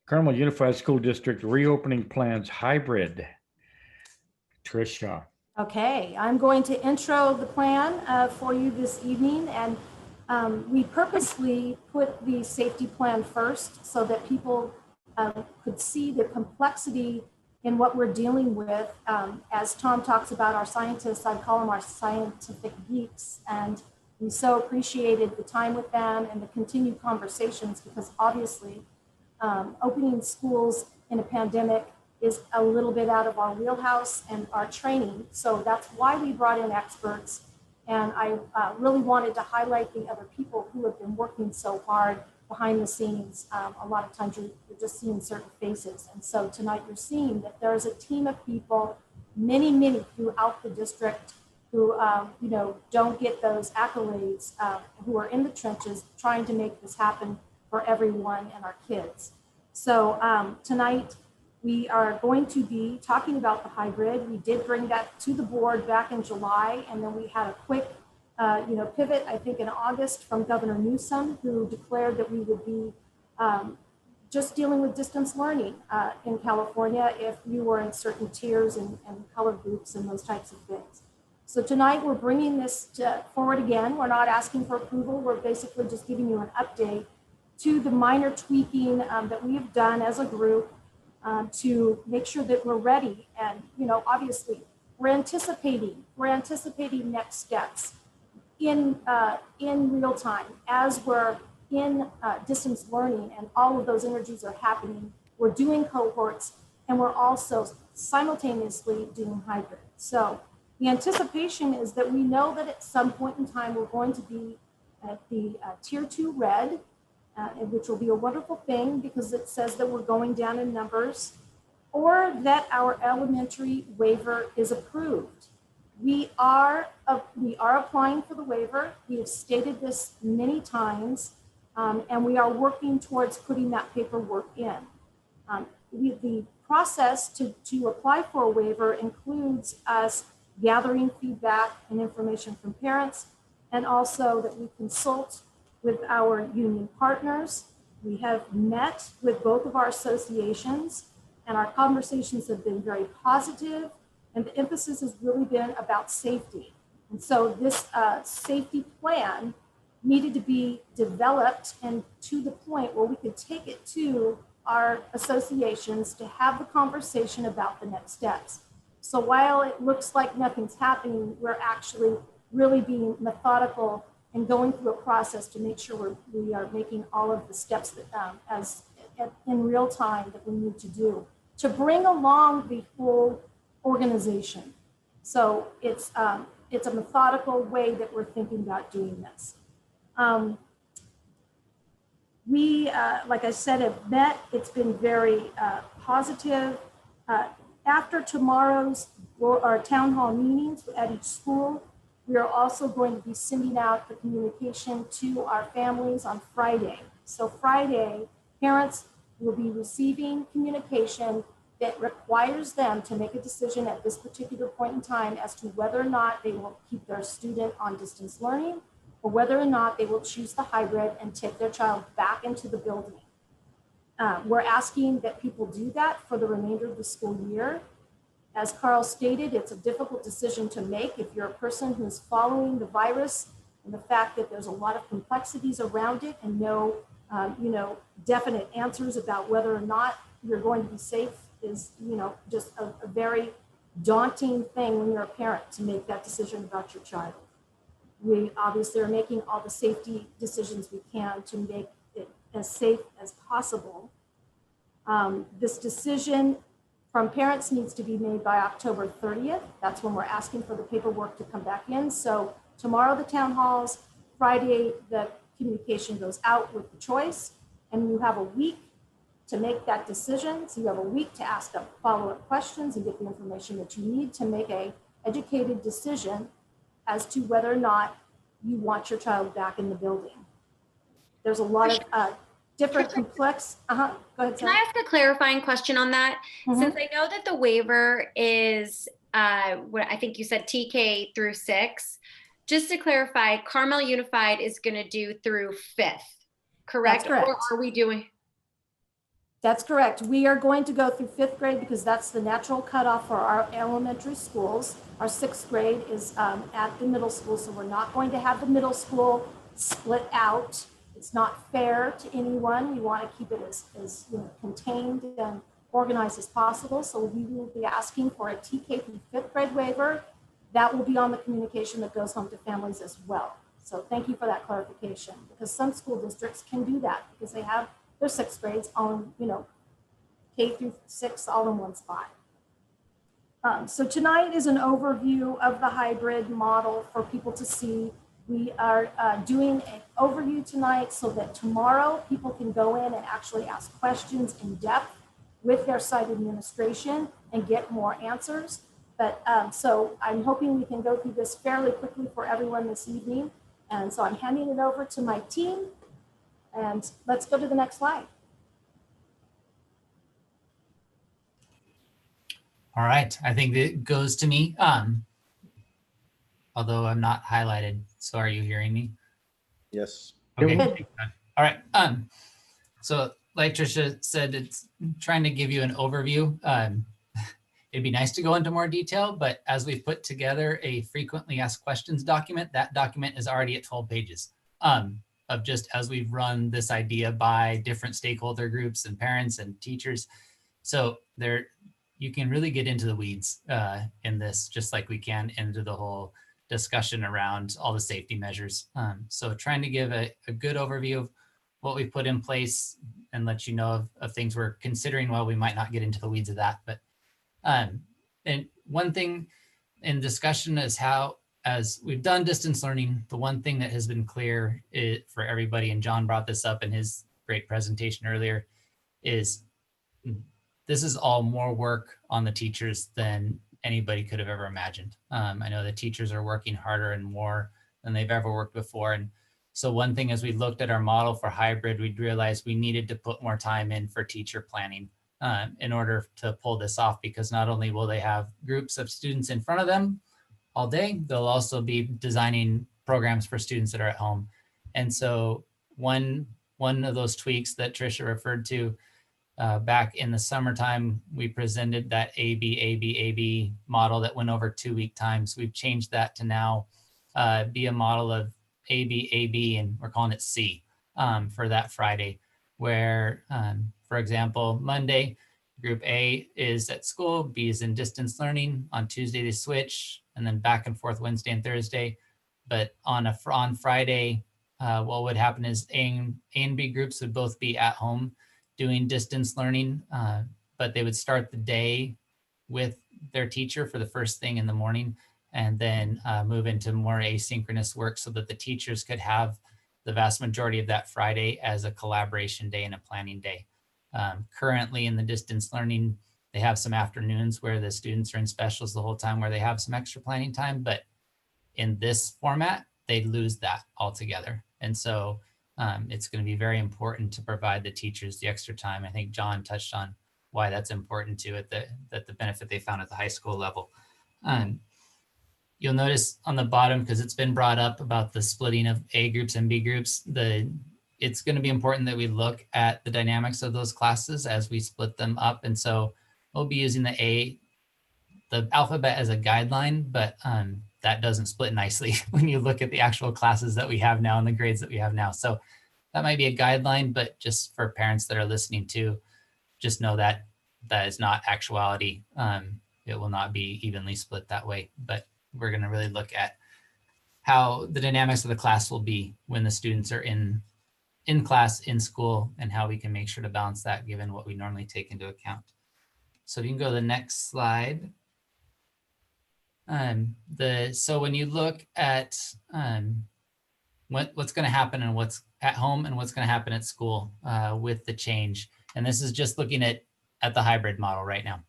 Carmel Unified School District reopening plans hybrid. Tricia. Okay, I'm going to intro the plan for you this evening, and we purposely put the safety plan first so that people could see the complexity in what we're dealing with. As Tom talks about our scientists, I call them our scientific geeks, and we so appreciated the time with them and the continued conversations, because obviously opening schools in a pandemic is a little bit out of our wheelhouse and our training. So that's why we brought in experts. And I really wanted to highlight the other people who have been working so hard behind the scenes. A lot of times you're just seeing certain faces. And so tonight you're seeing that there's a team of people, many throughout the district who don't get those accolades, who are in the trenches trying to make this happen for everyone and our kids. So tonight, we are going to be talking about the hybrid. We did bring that to the board back in July, and then we had a quick pivot, I think in August, from Governor Newsom, who declared that we would be just dealing with distance learning in California if you were in certain tiers and color groups and those types of things. So tonight we're bringing this forward again. We're not asking for approval. We're basically just giving you an update to the minor tweaking that we have done as a group to make sure that we're ready. And, obviously we're anticipating next steps in real time as we're in distance learning, and all of those energies are happening. We're doing cohorts, and we're also simultaneously doing hybrid. So the anticipation is that we know that at some point in time, we're going to be at the tier 2 red, which will be a wonderful thing because it says that we're going down in numbers, or that our elementary waiver is approved. We are applying for the waiver. We have stated this many times, and we are working towards putting that paperwork in. The process to apply for a waiver includes us gathering feedback and information from parents, and also that we consult with our union partners. We have met with both of our associations, and our conversations have been very positive, and the emphasis has really been about safety. And so this safety plan needed to be developed and to the point where we could take it to our associations to have the conversation about the next steps. So while it looks like nothing's happening, we're actually really being methodical and going through a process to make sure we are making all of the steps that in real time that we need to do to bring along the whole organization. So it's a methodical way that we're thinking about doing this. We, like I said, have met. It's been very positive. After tomorrow's our town hall meetings at each school, we are also going to be sending out the communication to our families on Friday. So Friday, parents will be receiving communication that requires them to make a decision at this particular point in time as to whether or not they will keep their student on distance learning, or whether or not they will choose the hybrid and take their child back into the building. We're asking that people do that for the remainder of the school year. As Carl stated, it's a difficult decision to make if you're a person who's following the virus and the fact that there's a lot of complexities around it and no, definite answers about whether or not you're going to be safe is, just a very daunting thing when you're a parent to make that decision about your child. We obviously are making all the safety decisions we can to make it as safe as possible. This decision from parents needs to be made by October 30th. That's when we're asking for the paperwork to come back in. So tomorrow the town halls, Friday the communication goes out with the choice, and you have a week to make that decision. So you have a week to ask them follow-up questions and get the information that you need to make a educated decision as to whether or not you want your child back in the building. There's a lot of different complex, go ahead, Can I ask a clarifying question on that? Mm-hmm. Since I know that the waiver is, what I think you said TK through 6, just to clarify, Carmel Unified is gonna do through 5th, correct? That's correct. Or are we doing? That's correct. We are going to go through 5th grade because that's the natural cutoff for our elementary schools. Our 6th grade is at the middle school, so we're not going to have the middle school split out. It's not fair to anyone. We want to keep it as contained and organized as possible. So we will be asking for a TK through 5th grade waiver. That will be on the communication that goes home to families as well. So thank you for that clarification, because some school districts can do that because they have their 6th grades on, K through 6 all in one spot. So tonight is an overview of the hybrid model for people to see. We are doing an overview tonight so that tomorrow people can go in and actually ask questions in depth with their site administration and get more answers. But so I'm hoping we can go through this fairly quickly for everyone this evening. And so I'm handing it over to my team, and let's go to the next slide. All right, I think it goes to me, although I'm not highlighted. So are you hearing me? Yes. Okay. Good. All right. So like Tricia said, it's trying to give you an overview. It'd be nice to go into more detail, but as we've put together a frequently asked questions document, that document is already at 12 pages of just as we've run this idea by different stakeholder groups and parents and teachers. So there, you can really get into the weeds in this, just like we can into the whole discussion around all the safety measures. So trying to give a good overview of what we put in place and let you know of things we're considering. While we might not get into the weeds of that, but and one thing in discussion is how, as we've done distance learning, the one thing that has been clear for everybody, and John brought this up in his great presentation earlier, is this is all more work on the teachers than anybody could have ever imagined. I know the teachers are working harder and more than they've ever worked before. And so one thing, as we looked at our model for hybrid, we'd realized we needed to put more time in for teacher planning in order to pull this off, because not only will they have groups of students in front of them all day, they'll also be designing programs for students that are at home. And so one of those tweaks that Tricia referred to back in the summertime, we presented that AB model that went over 2-week times. We've changed that to now be a model of AB, and we're calling it C for that Friday, where, for example, Monday, group A is at school, B is in distance learning. On Tuesday, they switch, and then back and forth Wednesday and Thursday. But on Friday, what would happen is A and B groups would both be at home doing distance learning, but they would start the day with their teacher for the first thing in the morning, and then move into more asynchronous work so that the teachers could have the vast majority of that Friday as a collaboration day and a planning day. Currently in the distance learning, they have some afternoons where the students are in specials the whole time, where they have some extra planning time, but in this format, they lose that altogether. And so it's going to be very important to provide the teachers the extra time. I think John touched on why that's important too, that the benefit they found at the high school level. You'll notice on the bottom, because it's been brought up about the splitting of A groups and B groups, it's going to be important that we look at the dynamics of those classes as we split them up. And so we'll be using the alphabet as a guideline, but that doesn't split nicely when you look at the actual classes that we have now and the grades that we have now. So that might be a guideline, but just for parents that are listening to, just know that that is not actuality. It will not be evenly split that way, but we're going to really look at how the dynamics of the class will be when the students are in class, in school, and how we can make sure to balance that given what we normally take into account. So if you can go to the next slide. So when you look at what's going to happen and what's at home and what's going to happen at school with the change, and this is just looking at the hybrid model right now.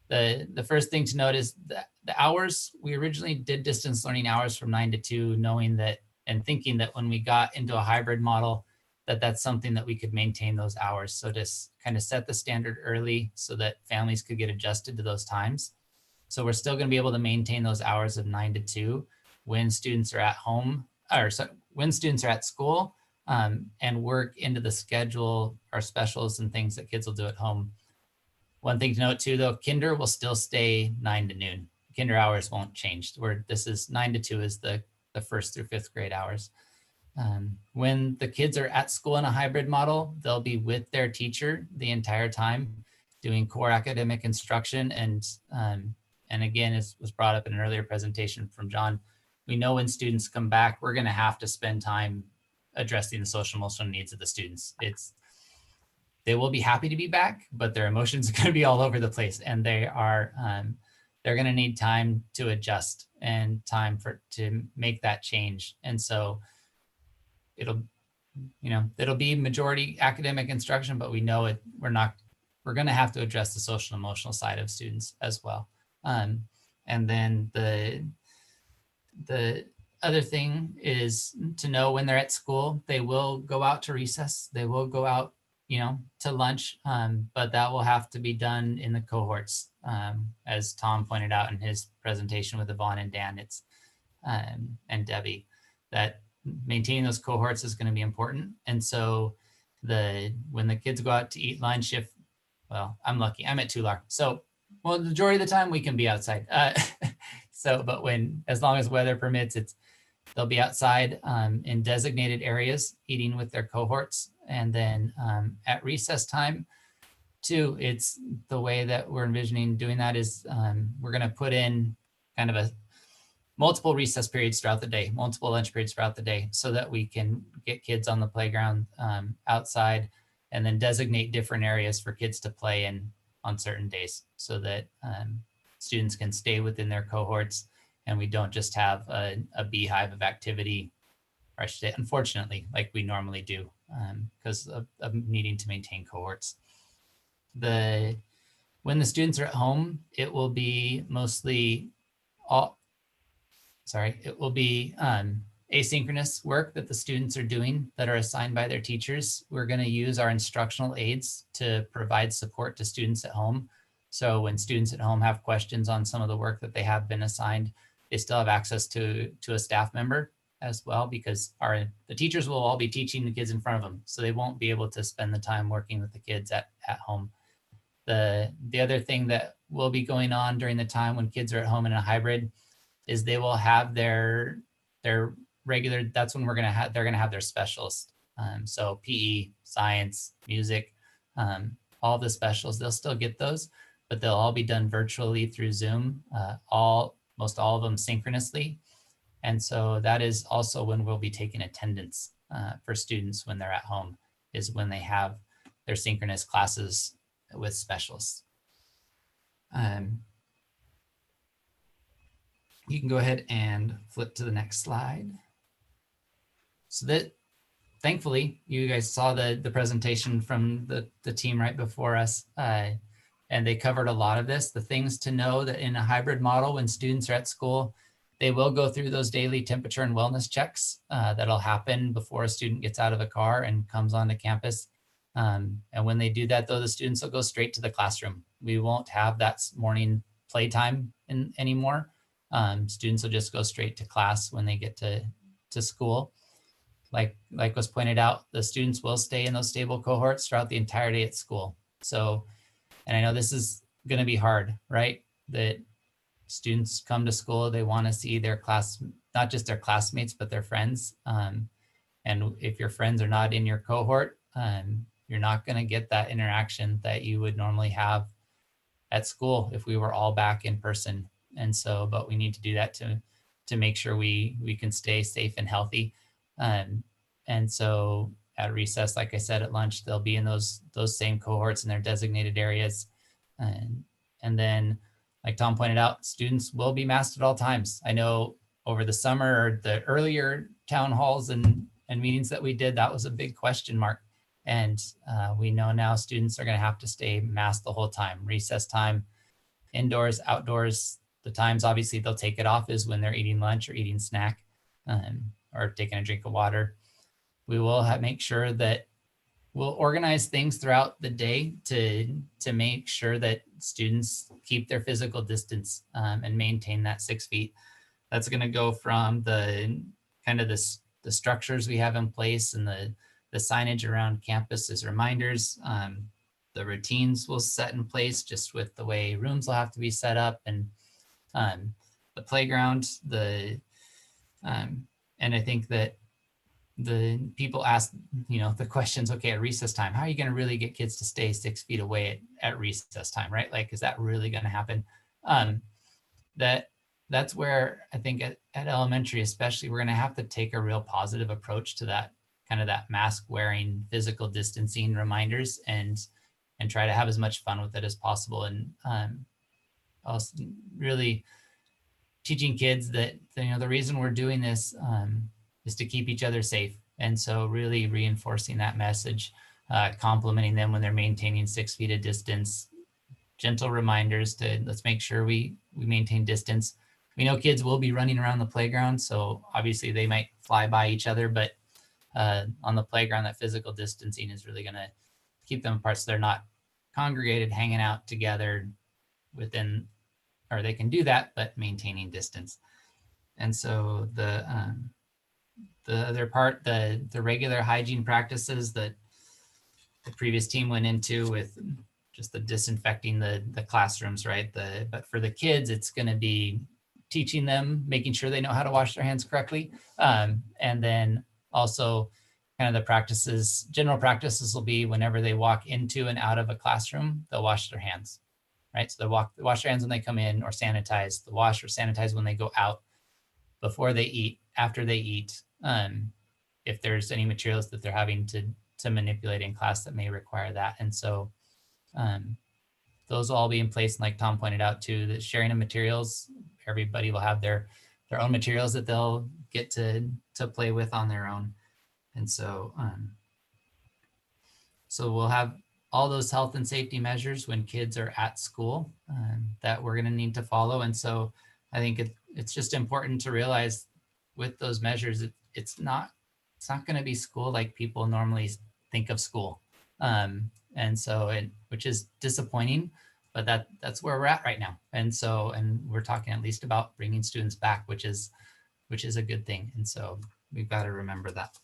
The first thing to note is that the hours, we originally did distance learning hours from 9 to 2, knowing that and thinking that when we got into a hybrid model, that's something that we could maintain those hours. So just kind of set the standard early so that families could get adjusted to those times. So we're still going to be able to maintain those hours of 9 to 2 when students are at home, or when students are at school. and work into the schedule our specials and things that kids will do at home. One thing to note too, though, kinder will still stay 9 to noon. Kinder hours won't change. This is 9 to 2 is the first through fifth grade hours. When the kids are at school in a hybrid model, they'll be with their teacher the entire time doing core academic instruction. And again, as was brought up in an earlier presentation from John, we know when students come back, we're going to have to spend time addressing the social emotional needs of the students. They will be happy to be back, but their emotions are going to be all over the place, and they're going to need time to adjust and time to make that change. And so it'll be majority academic instruction, but we know we're going to have to address the social and emotional side of students as well. And then the other thing is to know when they're at school, they will go out to recess, they will go out, to lunch, but that will have to be done in the cohorts. As Tom pointed out in his presentation with Yvonne and Dan, and Debbie, that maintaining those cohorts is going to be important. And so when the kids go out to eat lunch, I'm lucky, I'm at Tular. So, the majority of the time we can be outside. But as long as weather permits, they'll be outside in designated areas eating with their cohorts. And then at recess time too, it's the way that we're envisioning doing that is we're going to put in kind of multiple recess periods throughout the day, multiple lunch periods throughout the day, so that we can get kids on the playground outside, and then designate different areas for kids to play in on certain days, so that students can stay within their cohorts and we don't just have a beehive of activity, or I should say, unfortunately, like we normally do, because of needing to maintain cohorts. When the students are at home, it will be mostly asynchronous work that the students are doing that are assigned by their teachers. We're going to use our instructional aides to provide support to students at home. So when students at home have questions on some of the work that they have been assigned, they still have access to a staff member as well, because the teachers will all be teaching the kids in front of them. So they won't be able to spend the time working with the kids at home. The other thing that will be going on during the time when kids are at home in a hybrid is they will have their regular, that's when they're going to have their specials. So PE, science, music, all the specials, they'll still get those, but they'll all be done virtually through Zoom, most all of them synchronously. And so that is also when we'll be taking attendance for students when they're at home, is when they have their synchronous classes with specialists. You can go ahead and flip to the next slide. So that, thankfully, you guys saw the presentation from the team right before us, and they covered a lot of this. The things to know that in a hybrid model, when students are at school, they will go through those daily temperature and wellness checks that'll happen before a student gets out of the car and comes onto campus. And when they do that, though, the students will go straight to the classroom. We won't have that morning playtime anymore. Students will just go straight to class when they get to school. Like was pointed out, the students will stay in those stable cohorts throughout the entire day at school. So, and I know this is going to be hard, right? That students come to school, they want to see their class, not just their classmates, but their friends. And if your friends are not in your cohort, you're not going to get that interaction that you would normally have at school if we were all back in person. And so, but we need to do that to make sure we can stay safe and healthy. And so at recess, like I said, at lunch, they'll be in those same cohorts in their designated areas. And then, like Tom pointed out, students will be masked at all times. I know over the summer or the earlier town halls and meetings that we did, that was a big question mark. And we know now students are going to have to stay masked the whole time. Recess time, indoors, outdoors. The times obviously they'll take it off is when they're eating lunch or eating snack or taking a drink of water. We will make sure that we'll organize things throughout the day to make sure that students keep their physical distance and maintain that 6 feet. That's going to go from the kind of this the structures we have in place and the signage around campus as reminders. The routines will set in place just with the way rooms will have to be set up, and the playground, and I think that the people ask, the questions, okay, at recess time, how are you going to really get kids to stay 6 feet away at recess time, right? Like, is that really going to happen? That's where I think at elementary, especially, we're going to have to take a real positive approach to that kind of that mask wearing, physical distancing reminders, and try to have as much fun with it as possible. And also really teaching kids that, the reason we're doing this is to keep each other safe. And so really reinforcing that message, complimenting them when they're maintaining 6 feet of distance, gentle reminders to let's make sure we maintain distance. We know kids will be running around the playground, so obviously they might fly by each other, but on the playground, that physical distancing is really going to keep them apart, so they're not congregated, hanging out together within, or they can do that, but maintaining distance. And so the other part, the regular hygiene practices that the previous team went into with just the disinfecting the classrooms, right? But for the kids, it's going to be teaching them, making sure they know how to wash their hands correctly. And then also kind of the practices, general practices will be whenever they walk into and out of a classroom, they'll wash their hands, right? So they wash their hands when they come in, or sanitize, the wash or sanitize when they go out, before they eat, after they eat, if there's any materials that they're having to manipulate in class that may require that. And so those will all be in place. And like Tom pointed out too, the sharing of materials, everybody will have their own materials that they'll get to play with on their own. And so, so we'll have all those health and safety measures when kids are at school that we're going to need to follow. And so I think it's just important to realize with those measures, it's not going to be school like people normally think of school. And so, which is disappointing, but that's where we're at right now. And so, and we're talking at least about bringing students back, which is a good thing. And so we've got to remember that.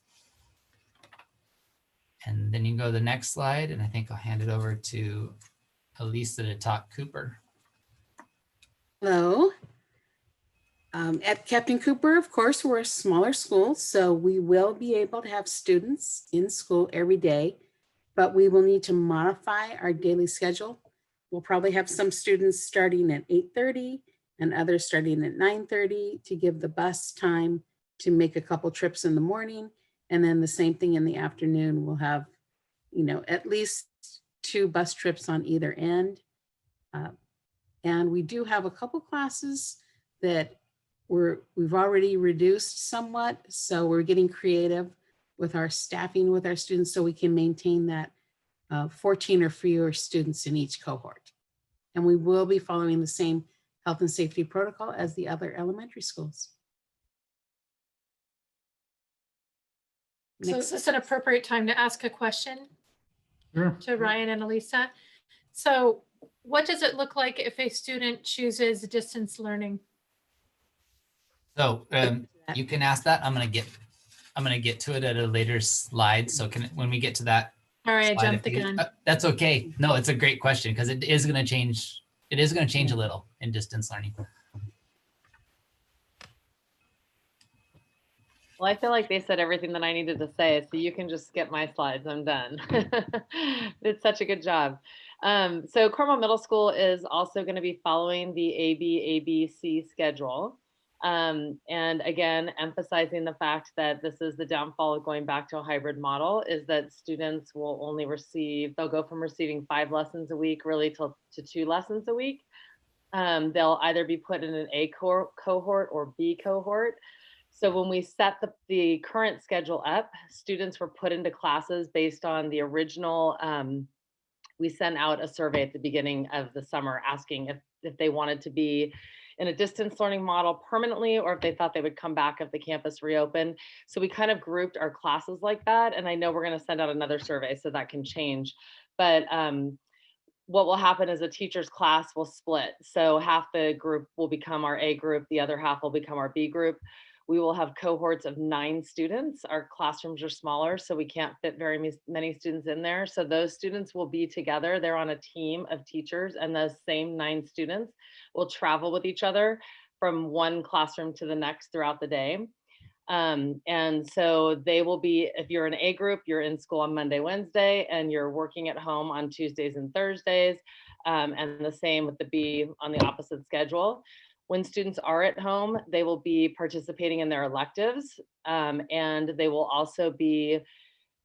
And then you can go to the next slide, and I think I'll hand it over to Elisa to talk Cooper. Hello. At Captain Cooper, of course, we're a smaller school, so we will be able to have students in school every day, but we will need to modify our daily schedule. We'll probably have some students starting at 8:30 and others starting at 9:30 to give the bus time to make a couple trips in the morning. And then the same thing in the afternoon. We'll have, at least 2 bus trips on either end. And we do have a couple classes that we've already reduced somewhat. So we're getting creative with our staffing with our students so we can maintain that 14 or fewer students in each cohort. And we will be following the same health and safety protocol as the other elementary schools. So is this an appropriate time to ask a question Sure. to Ryan and Elisa? So what does it look like if a student chooses distance learning? So you can ask that. I'm gonna get to it at a later slide. So when we get to that, All right, I slide, jumped the gun. that's okay. No, it's a great question because it is going to change. It is going to change a little in distance learning. Well, I feel like they said everything that I needed to say, so you can just skip my slides. I'm done. Did such a good job. So Carmelo Middle School is also going to be following the ABC schedule. And again, emphasizing the fact that this is the downfall of going back to a hybrid model is that students will only they'll go from receiving 5 lessons a week really to 2 lessons a week. They'll either be put in an A cohort or B cohort. So when we set the current schedule up, students were put into classes based on the original, we sent out a survey at the beginning of the summer asking if they wanted to be in a distance learning model permanently, or if they thought they would come back if the campus reopened. So we kind of grouped our classes like that. And I know we're going to send out another survey, so that can change. But what will happen is a teacher's class will split. So half the group will become our A group, the other half will become our B group. We will have cohorts of 9 students. Our classrooms are smaller, so we can't fit very many students in there. So those students will be together. They're on a team of teachers, and those same 9 students will travel with each other from one classroom to the next throughout the day. And so they will be, if you're an A group, you're in school on Monday, Wednesday, and you're working at home on Tuesdays and Thursdays. And the same with the B on the opposite schedule. When students are at home, they will be participating in their electives, and they will also be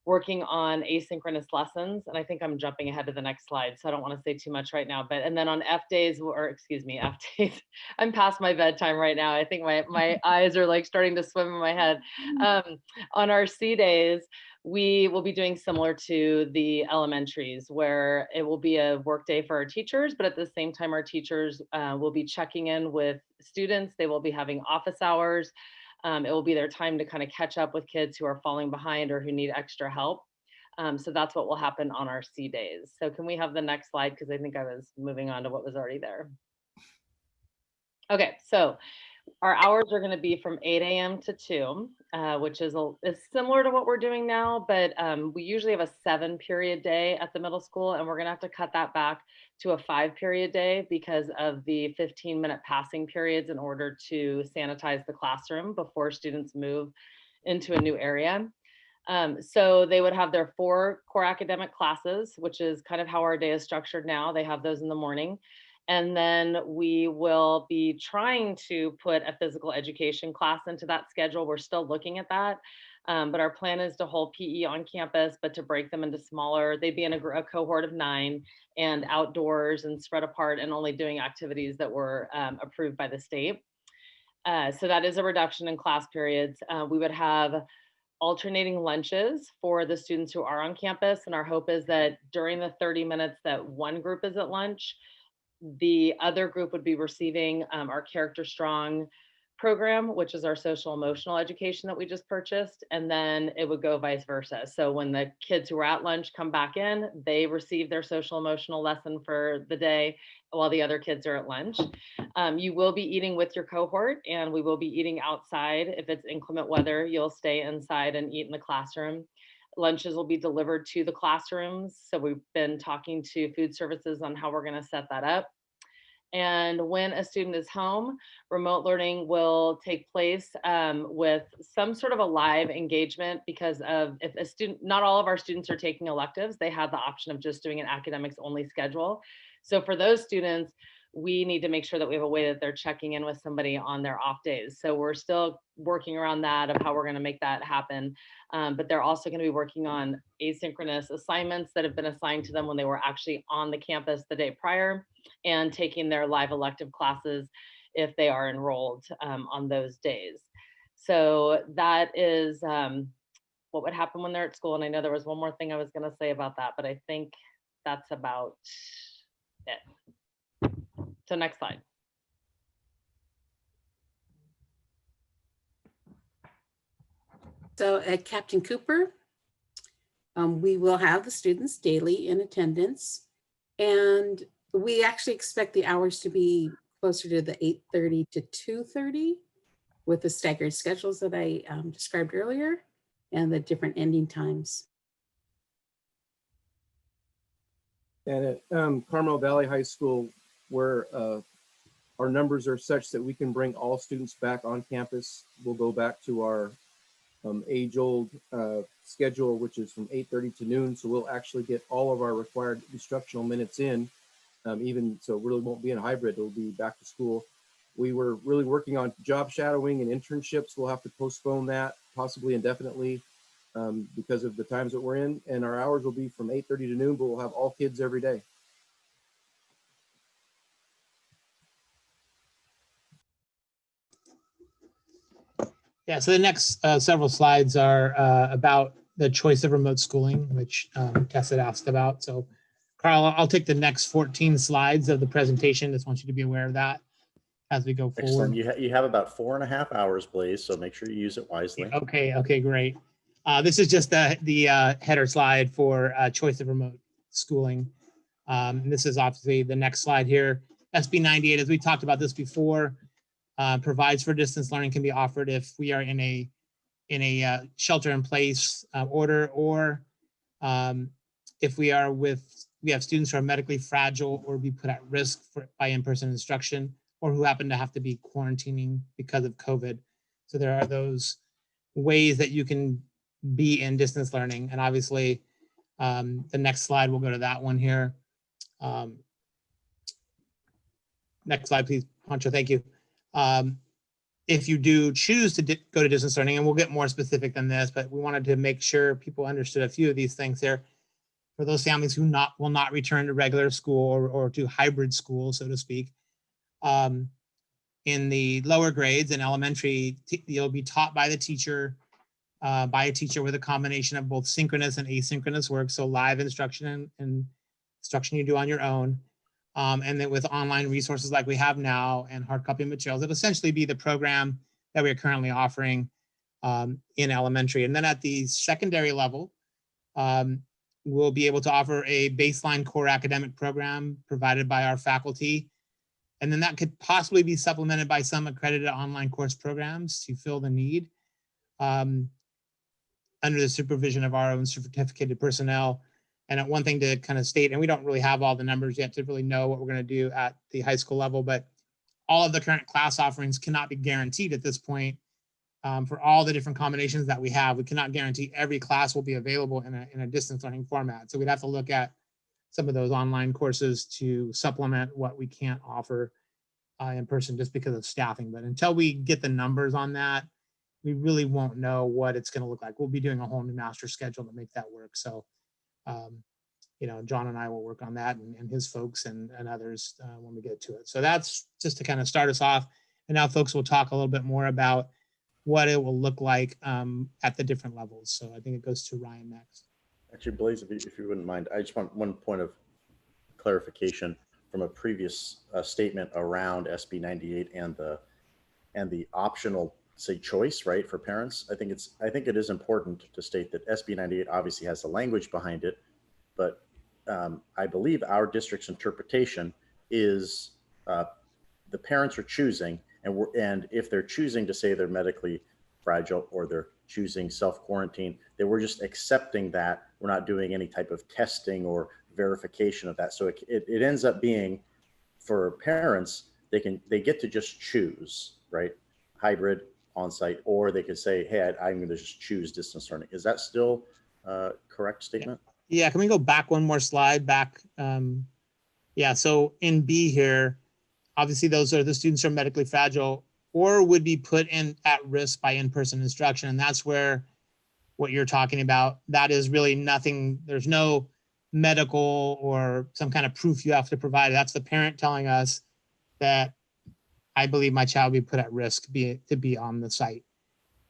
working on asynchronous lessons. And I think I'm jumping ahead to the next slide, so I don't want to say too much right now. But and then on F days, or excuse me, F days, I'm past my bedtime right now. I think my eyes are like starting to swim in my head. On our C days, we will be doing similar to the elementaries, where it will be a work day for our teachers, but at the same time, our teachers will be checking in with students. They will be having office hours. It will be their time to kind of catch up with kids who are falling behind or who need extra help. So that's what will happen on our C days. So can we have the next slide? Because I think I was moving on to what was already there. Okay, so our hours are going to be from 8 a.m. to 2, which is similar to what we're doing now, but we usually have a 7-period day at the middle school, and we're going to have to cut that back to a 5-period day because of the 15-minute passing periods in order to sanitize the classroom before students move into a new area. So they would have their 4 core academic classes, which is kind of how our day is structured now. They have those in the morning. And then we will be trying to put a physical education class into that schedule. We're still looking at that. But our plan is to hold PE on campus, but to break them into smaller, they'd be in a cohort of 9 and outdoors and spread apart and only doing activities that were approved by the state. So that is a reduction in class periods. We would have alternating lunches for the students who are on campus. And our hope is that during the 30 minutes that one group is at lunch, the other group would be receiving our Character Strong program, which is our social emotional education that we just purchased. And then it would go vice versa. So when the kids who are at lunch come back in, they receive their social emotional lesson for the day while the other kids are at lunch. You will be eating with your cohort, and we will be eating outside. If it's inclement weather, you'll stay inside and eat in the classroom. Lunches will be delivered to the classrooms. So we've been talking to food services on how we're going to set that up. And when a student is home, remote learning will take place with some sort of a live engagement, because of if a student, not all of our students are taking electives, they have the option of just doing an academics only schedule. So for those students, we need to make sure that we have a way that they're checking in with somebody on their off days. So we're still working around that of how we're going to make that happen. But they're also going to be working on asynchronous assignments that have been assigned to them when they were actually on the campus the day prior, and taking their live elective classes if they are enrolled on those days. So that is what would happen when they're at school. And I know there was one more thing I was going to say about that, but I think that's about it. So next slide. So at Captain Cooper, we will have the students daily in attendance, and we actually expect the hours to be closer to the 8:30 to 2:30 with the staggered schedules that I described earlier and the different ending times. And at Carmelo Valley High School, where our numbers are such that we can bring all students back on campus, we'll go back to our age-old schedule, which is from 8:30 to noon. So we'll actually get all of our required instructional minutes in, even so it really won't be in a hybrid, it'll be back to school. We were really working on job shadowing and internships. We'll have to postpone that possibly indefinitely because of the times that we're in. And our hours will be from 8:30 to noon, but we'll have all kids every day. Yeah, so the next several slides are about the choice of remote schooling, which Tess had asked about. So Carl, I'll take the next 14 slides of the presentation. Just want you to be aware of that as we go forward. Excellent. You have about 4.5 hours, please. So make sure you use it wisely. Okay, great. This is just the header slide for choice of remote schooling. This is obviously the next slide here. SB 98, as we talked about this before, provides for distance learning can be offered if we are in a shelter in place order, or if we have students who are medically fragile or be put at risk by in-person instruction, or who happen to have to be quarantining because of COVID. So there are those ways that you can be in distance learning. And obviously, the next slide, we'll go to that one here. Next slide, please, Pancho, thank you. If you do choose to go to distance learning, and we'll get more specific than this, but we wanted to make sure people understood a few of these things there. For those families who will not return to regular school or to hybrid school, so to speak, in the lower grades in elementary, you'll be taught by the teacher, by a teacher with a combination of both synchronous and asynchronous work, so live instruction and instruction you do on your own. And then with online resources like we have now and hard copy materials, it'll essentially be the program that we're currently offering in elementary. And then at the secondary level, we'll be able to offer a baseline core academic program provided by our faculty. And then that could possibly be supplemented by some accredited online course programs to fill the need under the supervision of our own certificated personnel. And one thing to kind of state, and we don't really have all the numbers yet to really know what we're going to do at the high school level, but all of the current class offerings cannot be guaranteed at this point for all the different combinations that we have. We cannot guarantee every class will be available in a distance learning format. So we'd have to look at some of those online courses to supplement what we can't offer in person just because of staffing. But until we get the numbers on that, we really won't know what it's going to look like. We'll be doing a whole new master schedule to make that work. So, you know, John and I will work on that, and his folks and others when we get to it. So that's just to kind of start us off. And now folks will talk a little bit more about what it will look like at the different levels. So I think it goes to Ryan next. Actually, Blaise, if you wouldn't mind, I just want one point of clarification from a previous statement around SB 98 and the optional, say, choice, right, for parents. I think it is important to state that SB 98 obviously has the language behind it, but I believe our district's interpretation is the parents are choosing, and if they're choosing to say they're medically fragile or they're choosing self-quarantine, that we're just accepting that. We're not doing any type of testing or verification of that. So it ends up being, for parents, they get to just choose, right? Hybrid, on-site, or they could say, hey, I'm going to just choose distance learning. Is that still a correct statement? Yeah, can we go back one more slide back? Yeah, so in B here, obviously those are the students who are medically fragile or would be put at risk by in-person instruction. And that's where what you're talking about, that is really nothing, there's no medical or some kind of proof you have to provide. That's the parent telling us that I believe my child will be put at risk to be on the site.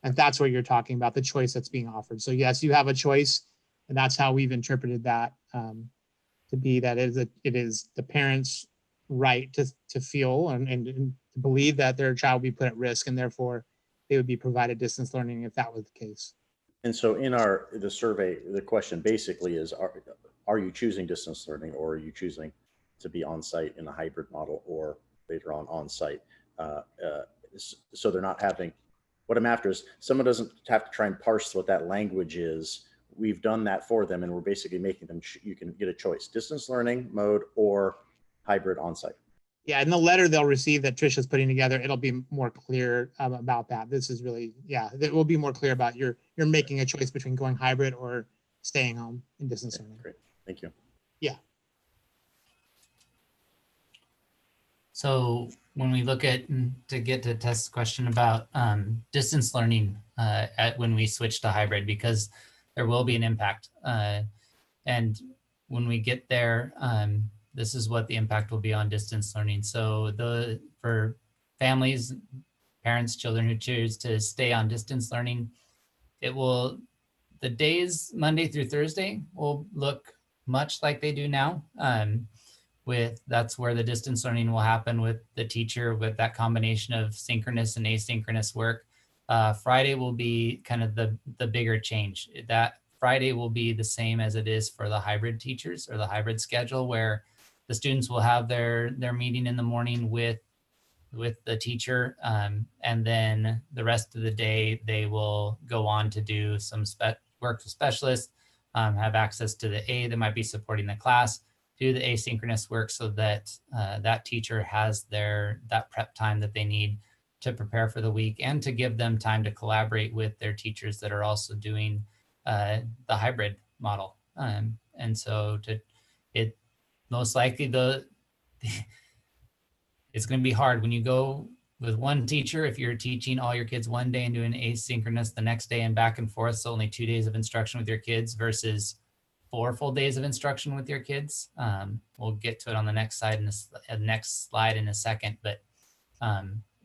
And that's what you're talking about, the choice that's being offered. So yes, you have a choice, and that's how we've interpreted that to be that it is the parent's right to feel and to believe that their child will be put at risk, and therefore they would be provided distance learning if that was the case. And so in the survey, the question basically is, are you choosing distance learning, or are you choosing to be on site in a hybrid model, or later on site? So they're not having, what I'm after is someone doesn't have to try and parse what that language is. We've done that for them, and we're basically making them, you can get a choice, distance learning mode or hybrid on site. Yeah, in the letter they'll receive that Trisha's putting together, it'll be more clear about that. This is really, yeah, it will be more clear about you're making a choice between going hybrid or staying home in distance learning. Great, thank you. Yeah. So when we look at, to get to Tess' question about distance learning when we switch to hybrid, because there will be an impact. And when we get there, this is what the impact will be on distance learning. So for families, parents, children who choose to stay on distance learning, the days Monday through Thursday will look much like they do now. That's where the distance learning will happen with the teacher, with that combination of synchronous and asynchronous work. Friday will be kind of the bigger change. That Friday will be the same as it is for the hybrid teachers or the hybrid schedule, where the students will have their meeting in the morning with with the teacher. And then the rest of the day, they will go on to do some work with specialists, have access to the aide that might be supporting the class, do the asynchronous work so that that teacher has that prep time that they need to prepare for the week and to give them time to collaborate with their teachers that are also doing the hybrid model. And so it most likely it's going to be hard when you go with one teacher. If you're teaching all your kids one day and doing asynchronous the next day and back and forth, so only 2 days of instruction with your kids versus 4 full days of instruction with your kids. We'll get to it on the next slide in a second, but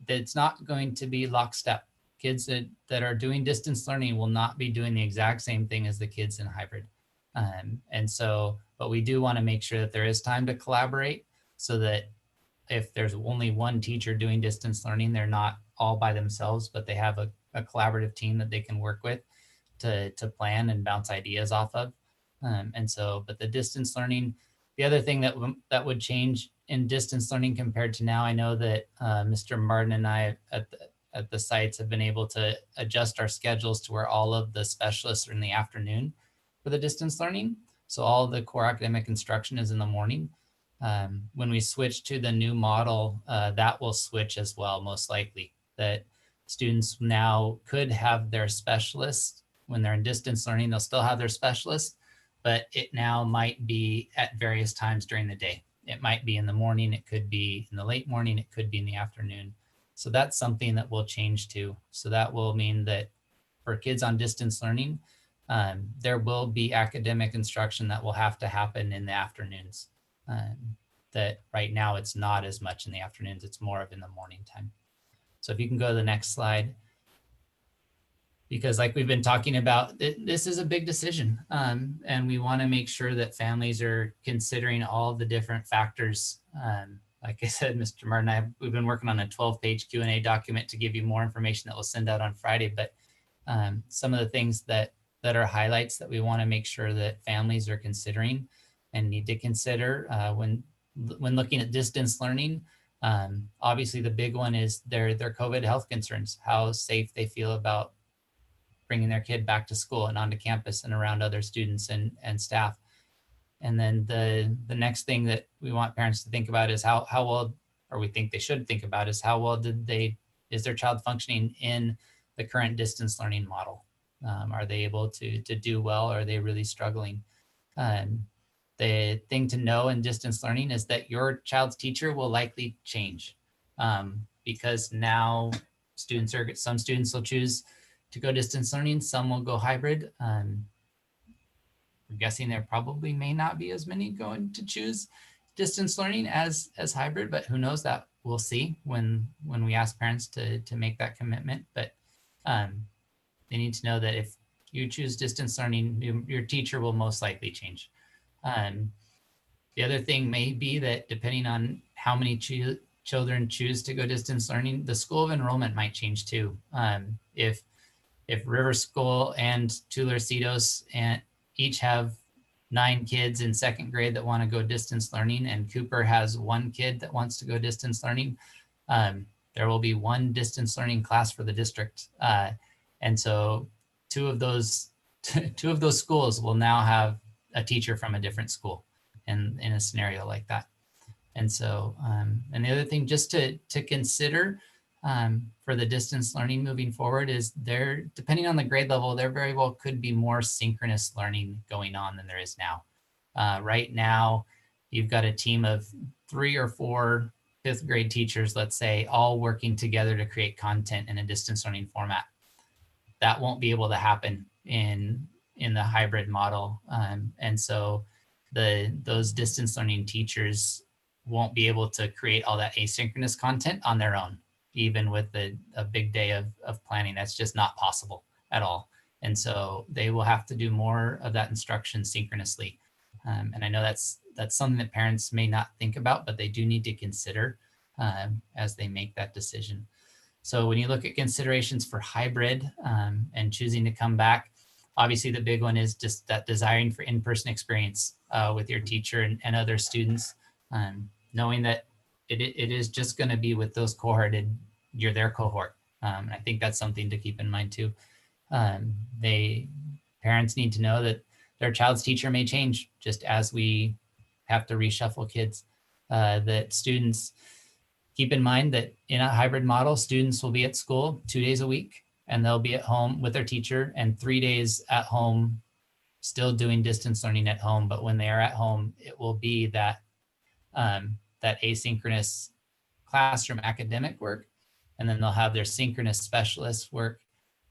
it's not going to be lockstep. Kids that are doing distance learning will not be doing the exact same thing as the kids in hybrid. And so, but we do want to make sure that there is time to collaborate so that if there's only one teacher doing distance learning, they're not all by themselves, but they have a collaborative team that they can work with to plan and bounce ideas off of. And so, but the distance learning, the other thing that would change in distance learning compared to now, I know that Mr. Martin and I at the sites have been able to adjust our schedules to where all of the specialists are in the afternoon for the distance learning. So all the core academic instruction is in the morning. When we switch to the new model, that will switch as well, most likely. That students now could have their specialists when they're in distance learning, they'll still have their specialists, but it now might be at various times during the day. It might be in the morning, it could be in the late morning, it could be in the afternoon. So that's something that will change too. So that will mean that for kids on distance learning, there will be academic instruction that will have to happen in the afternoons. That right now it's not as much in the afternoons, it's more of in the morning time. So if you can go to the next slide. Because like we've been talking about, this is a big decision. And we want to make sure that families are considering all the different factors. Like I said, Mr. Martin and I, we've been working on a 12-page Q&A document to give you more information that we'll send out on Friday. But some of the things that are highlights that we want to make sure that families are considering and need to consider when looking at distance learning. Obviously, the big one is their COVID health concerns, how safe they feel about bringing their kid back to school and onto campus and around other students and staff. And then the next thing that we want parents to think about is how well, or we think they should think about, is how well is their child functioning in the current distance learning model? Are they able to do well, or are they really struggling? The thing to know in distance learning is that your child's teacher will likely change because now some students will choose to go distance learning, some will go hybrid. I'm guessing there probably may not be as many going to choose distance learning as hybrid, but who knows, that we'll see when we ask parents to make that commitment. But they need to know that if you choose distance learning, your teacher will most likely change. The other thing may be that depending on how many children choose to go distance learning, the school of enrollment might change too. If River School and Tularcitos and each have 9 kids in 2nd grade that want to go distance learning, and Cooper has 1 kid that wants to go distance learning, there will be 1 distance learning class for the district. And so two of those schools will now have a teacher from a different school in a scenario like that. And so, and the other thing just to consider for the distance learning moving forward is depending on the grade level, there very well could be more synchronous learning going on than there is now. Right now, you've got a team of 3 or 4 5th grade teachers, let's say, all working together to create content in a distance learning format. That won't be able to happen in the hybrid model. And so those distance learning teachers won't be able to create all that asynchronous content on their own, even with a big day of planning. That's just not possible at all. And so they will have to do more of that instruction synchronously. And I know that's something that parents may not think about, but they do need to consider as they make that decision. So when you look at considerations for hybrid and choosing to come back, obviously the big one is just that desiring for in-person experience with your teacher and other students, knowing that it is just going to be with those cohorted, you're their cohort. I think that's something to keep in mind too. Parents need to know that their child's teacher may change just as we have to reshuffle kids. That students keep in mind that in a hybrid model, students will be at school 2 days a week, and they'll be at home with their teacher, and 3 days at home, still doing distance learning at home. But when they are at home, it will be that that asynchronous classroom academic work, and then they'll have their synchronous specialist work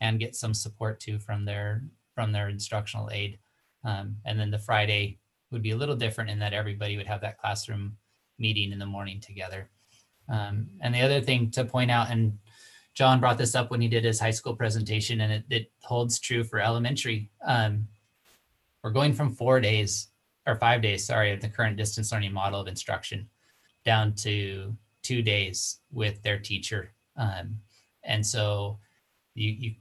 and get some support too from their instructional aide. And then the Friday would be a little different in that everybody would have that classroom meeting in the morning together. And the other thing to point out, and John brought this up when he did his high school presentation, and it holds true for elementary. We're going from 4 days or 5 days, sorry, of the current distance learning model of instruction down to 2 days with their teacher. And so you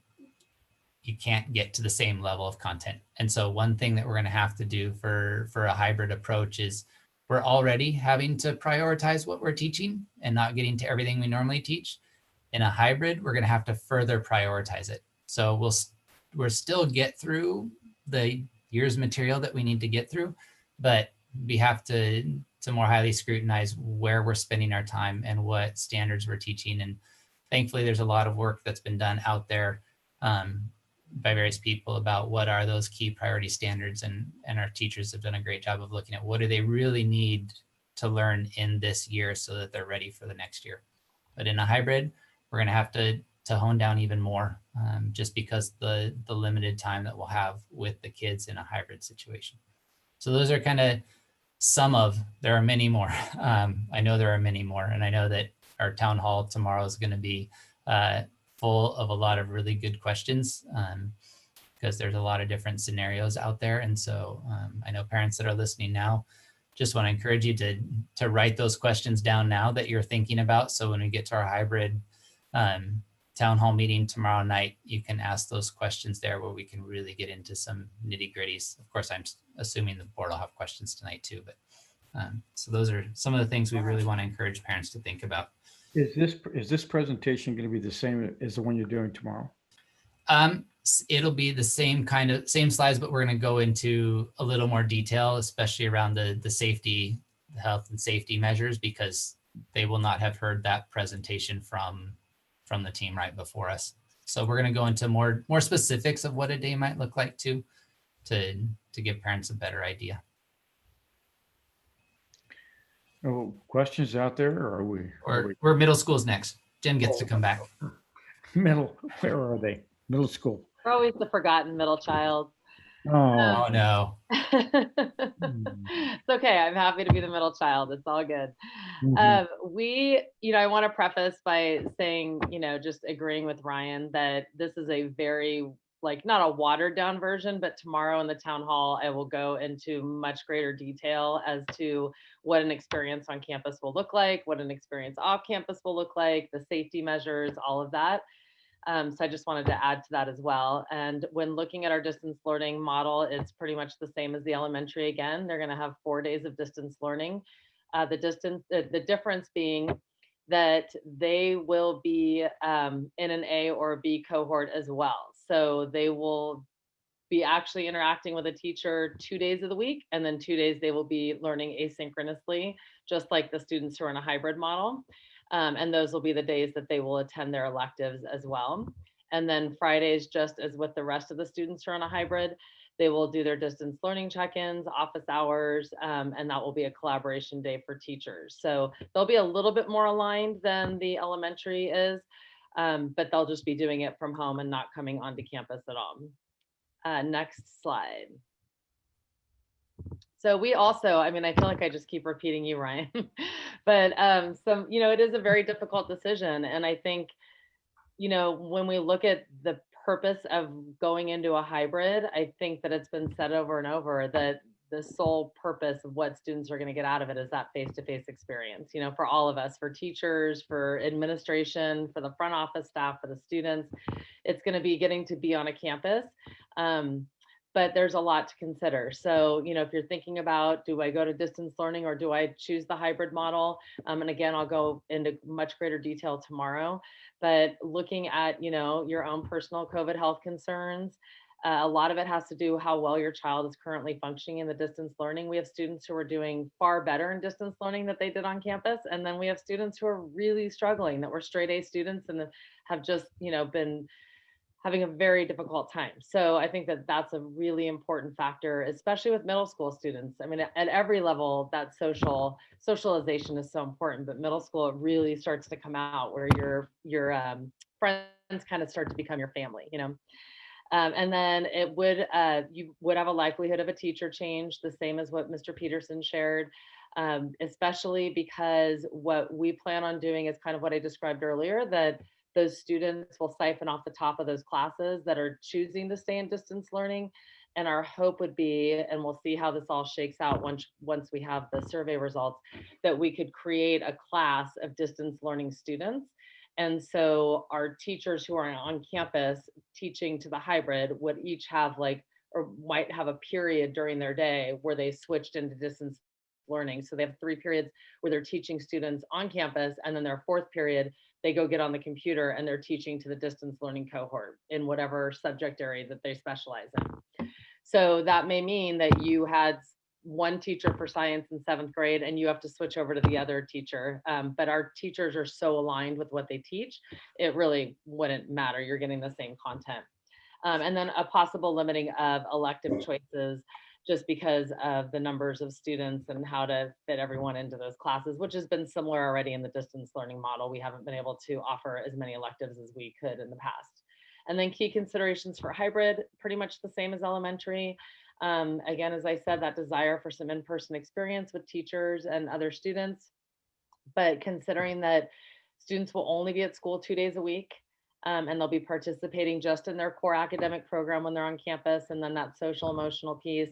can't get to the same level of content. And so one thing that we're going to have to do for a hybrid approach is we're already having to prioritize what we're teaching and not getting to everything we normally teach. In a hybrid, we're going to have to further prioritize it. So we'll still get through the year's material that we need to get through, but we have to more highly scrutinize where we're spending our time and what standards we're teaching. And thankfully, there's a lot of work that's been done out there by various people about what are those key priority standards, and our teachers have done a great job of looking at what do they really need to learn in this year so that they're ready for the next year. But in a hybrid, we're going to have to hone down even more just because the limited time that we'll have with the kids in a hybrid situation. So those are kind of some of, there are many more. I know there are many more, and I know that our town hall tomorrow is going to be full of a lot of really good questions because there's a lot of different scenarios out there. And so I know parents that are listening now, just want to encourage you to write those questions down now that you're thinking about. So when we get to our hybrid town hall meeting tomorrow night, you can ask those questions there where we can really get into some nitty gritties. Of course, I'm assuming the board will have questions tonight too, but so those are some of the things we really want to encourage parents to think about. Is this presentation going to be the same as the one you're doing tomorrow? It'll be the same slides, but we're going to go into a little more detail, especially around the safety, the health and safety measures, because they will not have heard that presentation from the team right before us. So we're going to go into more specifics of what a day might look like too, to give parents a better idea. Oh, questions out there, or are we? We're middle school's next. Jen gets to come back. Middle, where are they? Middle school. We're always the forgotten middle child. Oh, no. It's okay. I'm happy to be the middle child. It's all good. I want to preface by saying, just agreeing with Ryan that this is a very, not a watered down version, but tomorrow in the town hall, I will go into much greater detail as to what an experience on campus will look like, what an experience off campus will look like, the safety measures, all of that. So I just wanted to add to that as well. And when looking at our distance learning model, it's pretty much the same as the elementary. Again, they're going to have 4 days of distance learning. The difference being that they will be in an A or a B cohort as well. So they will be actually interacting with a teacher 2 days of the week, and then 2 days they will be learning asynchronously, just like the students who are in a hybrid model. And those will be the days that they will attend their electives as well. And then Fridays, just as with the rest of the students who are on a hybrid, they will do their distance learning check-ins, office hours, and that will be a collaboration day for teachers. So they'll be a little bit more aligned than the elementary is, but they'll just be doing it from home and not coming onto campus at all. Next slide. So we also, I feel like I just keep repeating you, Ryan, but it is a very difficult decision. And I think, when we look at the purpose of going into a hybrid, I think that it's been said over and over that the sole purpose of what students are going to get out of it is that face-to-face experience, for all of us, for teachers, for administration, for the front office staff, for the students, it's going to be getting to be on a campus. but there's a lot to consider. So, if you're thinking about, do I go to distance learning or do I choose the hybrid model? And again, I'll go into much greater detail tomorrow, but looking at, your own personal COVID health concerns, a lot of it has to do how well your child is currently functioning in the distance learning. We have students who are doing far better in distance learning than they did on campus. And then we have students who are really struggling, that were straight A students and have just, been having a very difficult time. So I think that that's a really important factor, especially with middle school students. I mean, at every level, that socialization is so important, but middle school, it really starts to come out where your friends kind of start to become your family, and then you would have a likelihood of a teacher change, the same as what Mr. Peterson shared, especially because what we plan on doing is kind of what I described earlier, that those students will siphon off the top of those classes that are choosing to stay in distance learning. And our hope would be, and we'll see how this all shakes out once we have the survey results, that we could create a class of distance learning students. And so our teachers who are on campus teaching to the hybrid would each have or might have a period during their day where they switched into distance learning. So they have 3 periods where they're teaching students on campus, and then their 4th period, they go get on the computer and they're teaching to the distance learning cohort in whatever subject area that they specialize in. So that may mean that you had one teacher for science in 7th grade and you have to switch over to the other teacher. But our teachers are so aligned with what they teach, it really wouldn't matter. You're getting the same content. And then a possible limiting of elective choices, just because of the numbers of students and how to fit everyone into those classes, which has been similar already in the distance learning model. We haven't been able to offer as many electives as we could in the past. And then key considerations for hybrid, pretty much the same as elementary. Again, as I said, that desire for some in-person experience with teachers and other students, but considering that students will only be at school 2 days a week, and they'll be participating just in their core academic program when they're on campus, and then that social emotional piece.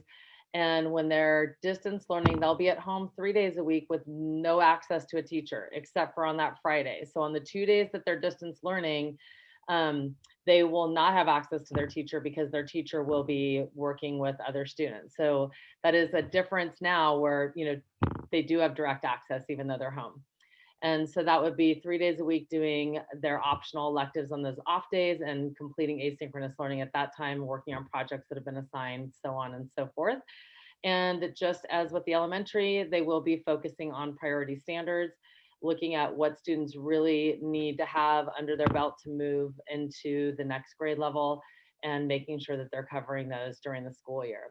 And when they're distance learning, they'll be at home 3 days a week with no access to a teacher, except for on that Friday. So on the 2 days that they're distance learning, they will not have access to their teacher because their teacher will be working with other students. So that is a difference now where, they do have direct access even though they're home. And so that would be 3 days a week doing their optional electives on those off days and completing asynchronous learning at that time, working on projects that have been assigned, so on and so forth. And just as with the elementary, they will be focusing on priority standards, looking at what students really need to have under their belt to move into the next grade level and making sure that they're covering those during the school year.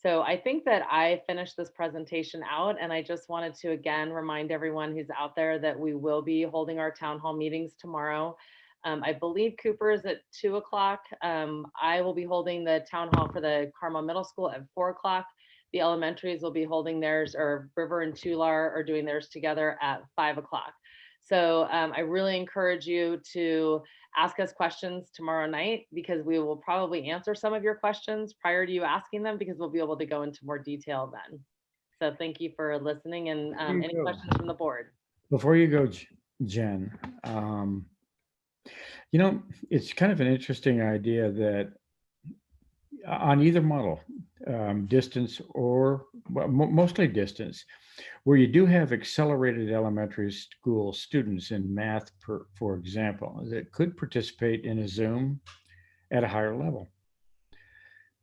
So I think that I finished this presentation out, and I just wanted to again remind everyone who's out there that we will be holding our town hall meetings tomorrow. I believe Cooper is at 2 o'clock. I will be holding the town hall for the Carmel Middle School at 4 o'clock. The elementaries will be holding theirs, or River and Tular are doing theirs together at 5 o'clock. So I really encourage you to ask us questions tomorrow night, because we will probably answer some of your questions prior to you asking them, because we'll be able to go into more detail then. So thank you for listening, and any questions from the board? Before you go, Jen, it's kind of an interesting idea that on either model, distance or mostly distance, where you do have accelerated elementary school students in math, for example, that could participate in a Zoom at a higher level.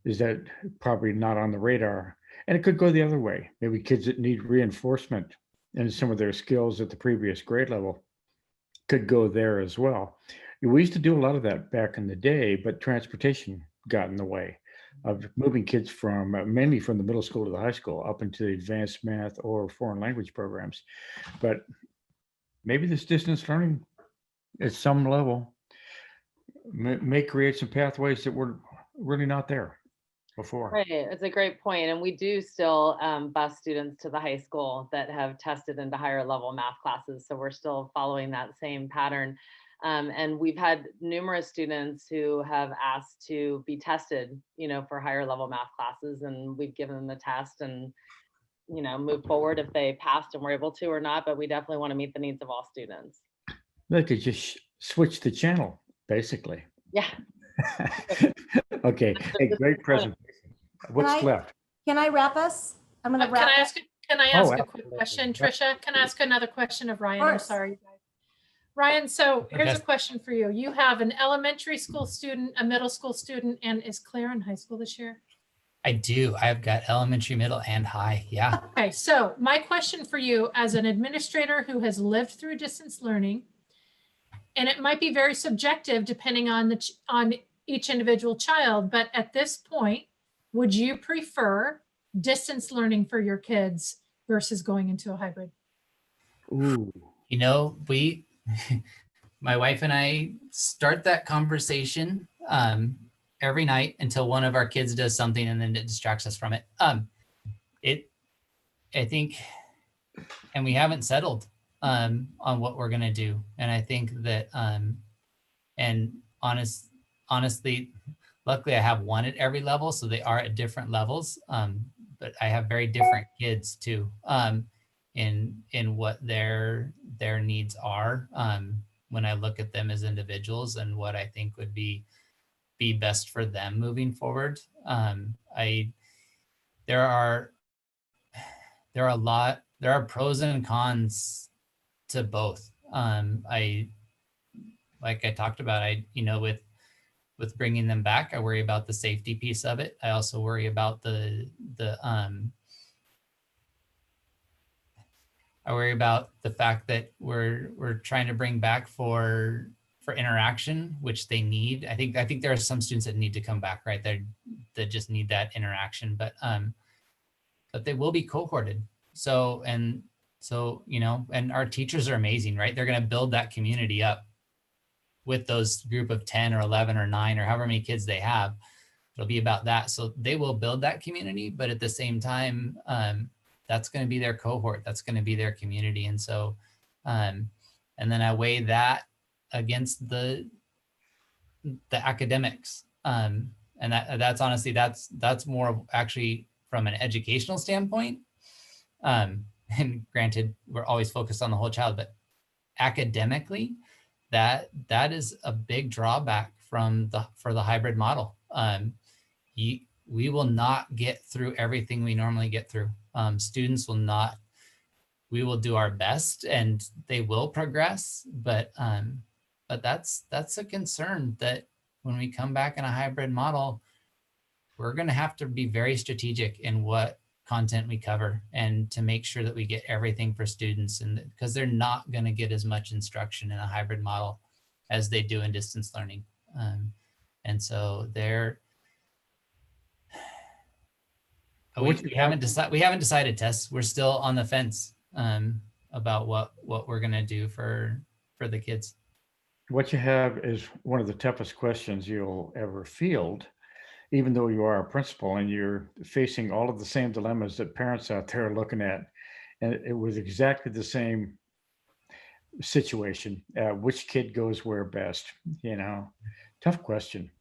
Is that probably not on the radar? And it could go the other way. Maybe kids that need reinforcement in some of their skills at the previous grade level could go there as well. We used to do a lot of that back in the day, but transportation got in the way of moving kids from mainly from the middle school to the high school up into the advanced math or foreign language programs. But maybe this distance learning at some level may create some pathways that were really not there before. Right, it's a great point. And we do still bus students to the high school that have tested into higher level math classes. So we're still following that same pattern. And we've had numerous students who have asked to be tested, for higher level math classes, and we've given them the test and, move forward if they passed and were able to or not, but we definitely want to meet the needs of all students. They could just switch the channel, basically. Yeah. Okay, hey, great presentation. What's left? Can I wrap us? I'm going to Can wrap. I ask, can I Oh, ask a quick question, absolutely. Trisha? Can I ask another question of Ryan? I'm course. sorry. Ryan, so here's a Okay. question for you. You have an elementary school student, a middle school student, and is Claire in high school this year? I do. I've got elementary, middle, and high. Yeah. Okay, so my question for you as an administrator who has lived through distance learning, and it might be very subjective depending on on each individual child, but at this point, would you prefer distance learning for your kids versus going into a hybrid? Ooh. You know, my wife and I start that conversation every night until one of our kids does something and then it distracts us from it. I think, and we haven't settled on what we're gonna do. And I think that, and honestly, luckily I have one at every level, so they are at different levels. But I have very different kids too, in what their needs are. When I look at them as individuals and what I think would be best for them moving forward. There are pros and cons to both. Like I talked about, with bringing them back, I worry about the safety piece of it. I also worry about I worry about the fact that we're trying to bring back for interaction, which they need. I think there are some students that need to come back, right? That just need that interaction, but they will be cohorted. So, and our teachers are amazing, right? They're going to build that community up with those group of 10 or 11 or 9 or however many kids they have. It'll be about that. So they will build that community, but at the same time, that's going to be their cohort. That's going to be their community. And so, and then I weigh that against the academics. And that's honestly, that's more actually from an educational standpoint. And granted, we're always focused on the whole child, but academically, that is a big drawback for the hybrid model. We will not get through everything we normally get through. Students will not. We will do our best, and they will progress. But that's a concern that when we come back in a hybrid model, we're going to have to be very strategic in what content we cover and to make sure that we get everything for students, and because they're not going to get as much instruction in a hybrid model as they do in distance learning. And so we haven't decided, Tess. We're still on the fence about what we're going to do for the kids. What you have is one of the toughest questions you'll ever field, even though you are a principal and you're facing all of the same dilemmas that parents out there are looking at. And it was exactly the same situation. Which kid goes where best? Tough question.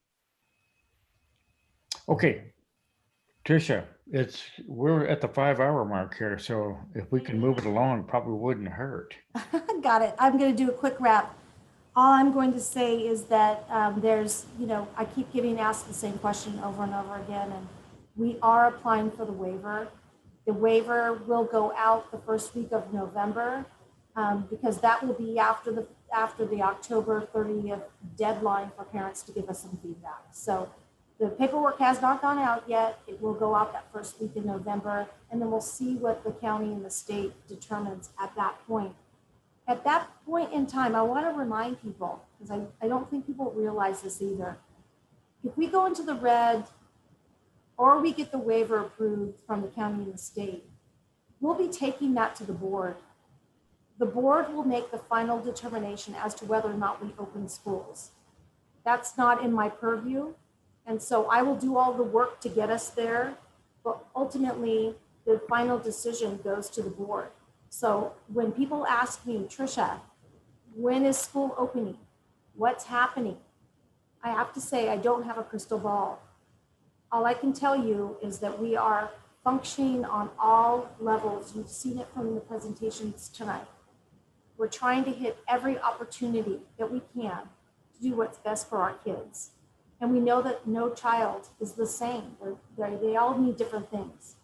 Okay, Tricia, we're at the 5-hour mark here, so if we can move it along, probably wouldn't hurt. Got it. I'm going to do a quick wrap. All I'm going to say is that I keep getting asked the same question over and over again, and we are applying for the waiver. The waiver will go out the first week of November because that will be after the October 30th deadline for parents to give us some feedback. So the paperwork has not gone out yet. It will go out that first week in November, and then we'll see what the county and the state determines at that point. At that point in time, I want to remind people, because I don't think people realize this either. If we go into the red or we get the waiver approved from the county and the state, we'll be taking that to the board. The board will make the final determination as to whether or not we open schools. That's not in my purview. And so I will do all the work to get us there, but ultimately the final decision goes to the board. So when people ask me, Tricia, when is school opening? What's happening? I have to say, I don't have a crystal ball. All I can tell you is that we are functioning on all levels. You've seen it from the presentations tonight. We're trying to hit every opportunity that we can to do what's best for our kids. And we know that no child is the same. They all need different things.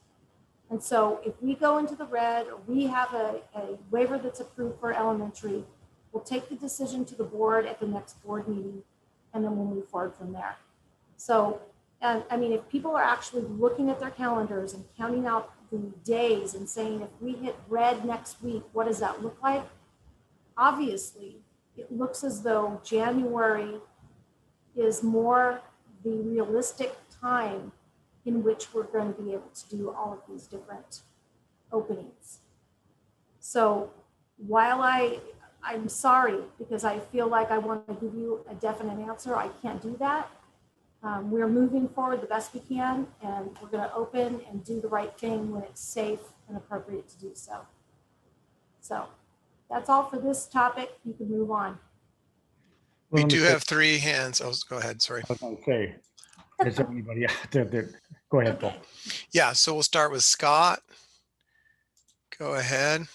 And so if we go into the red, or we have a waiver that's approved for elementary, we'll take the decision to the board at the next board meeting, and then we'll move forward from there. So, and I mean, if people are actually looking at their calendars and counting out the days and saying, if we hit red next week, what does that look like? Obviously, it looks as though January is more the realistic time in which we're going to be able to do all of these different openings. So while I'm sorry, because I feel like I want to give you a definite answer, I can't do that. We're moving forward the best we can, and we're going to open and do the right thing when it's safe and appropriate to do so. So that's all for this topic. You can move on. We Well, let me do say- have 3 hands. Oh, go ahead. Sorry. I was going to say, is there anybody out there that, go ahead, Paul. Yeah, so we'll start with Scott. Go ahead.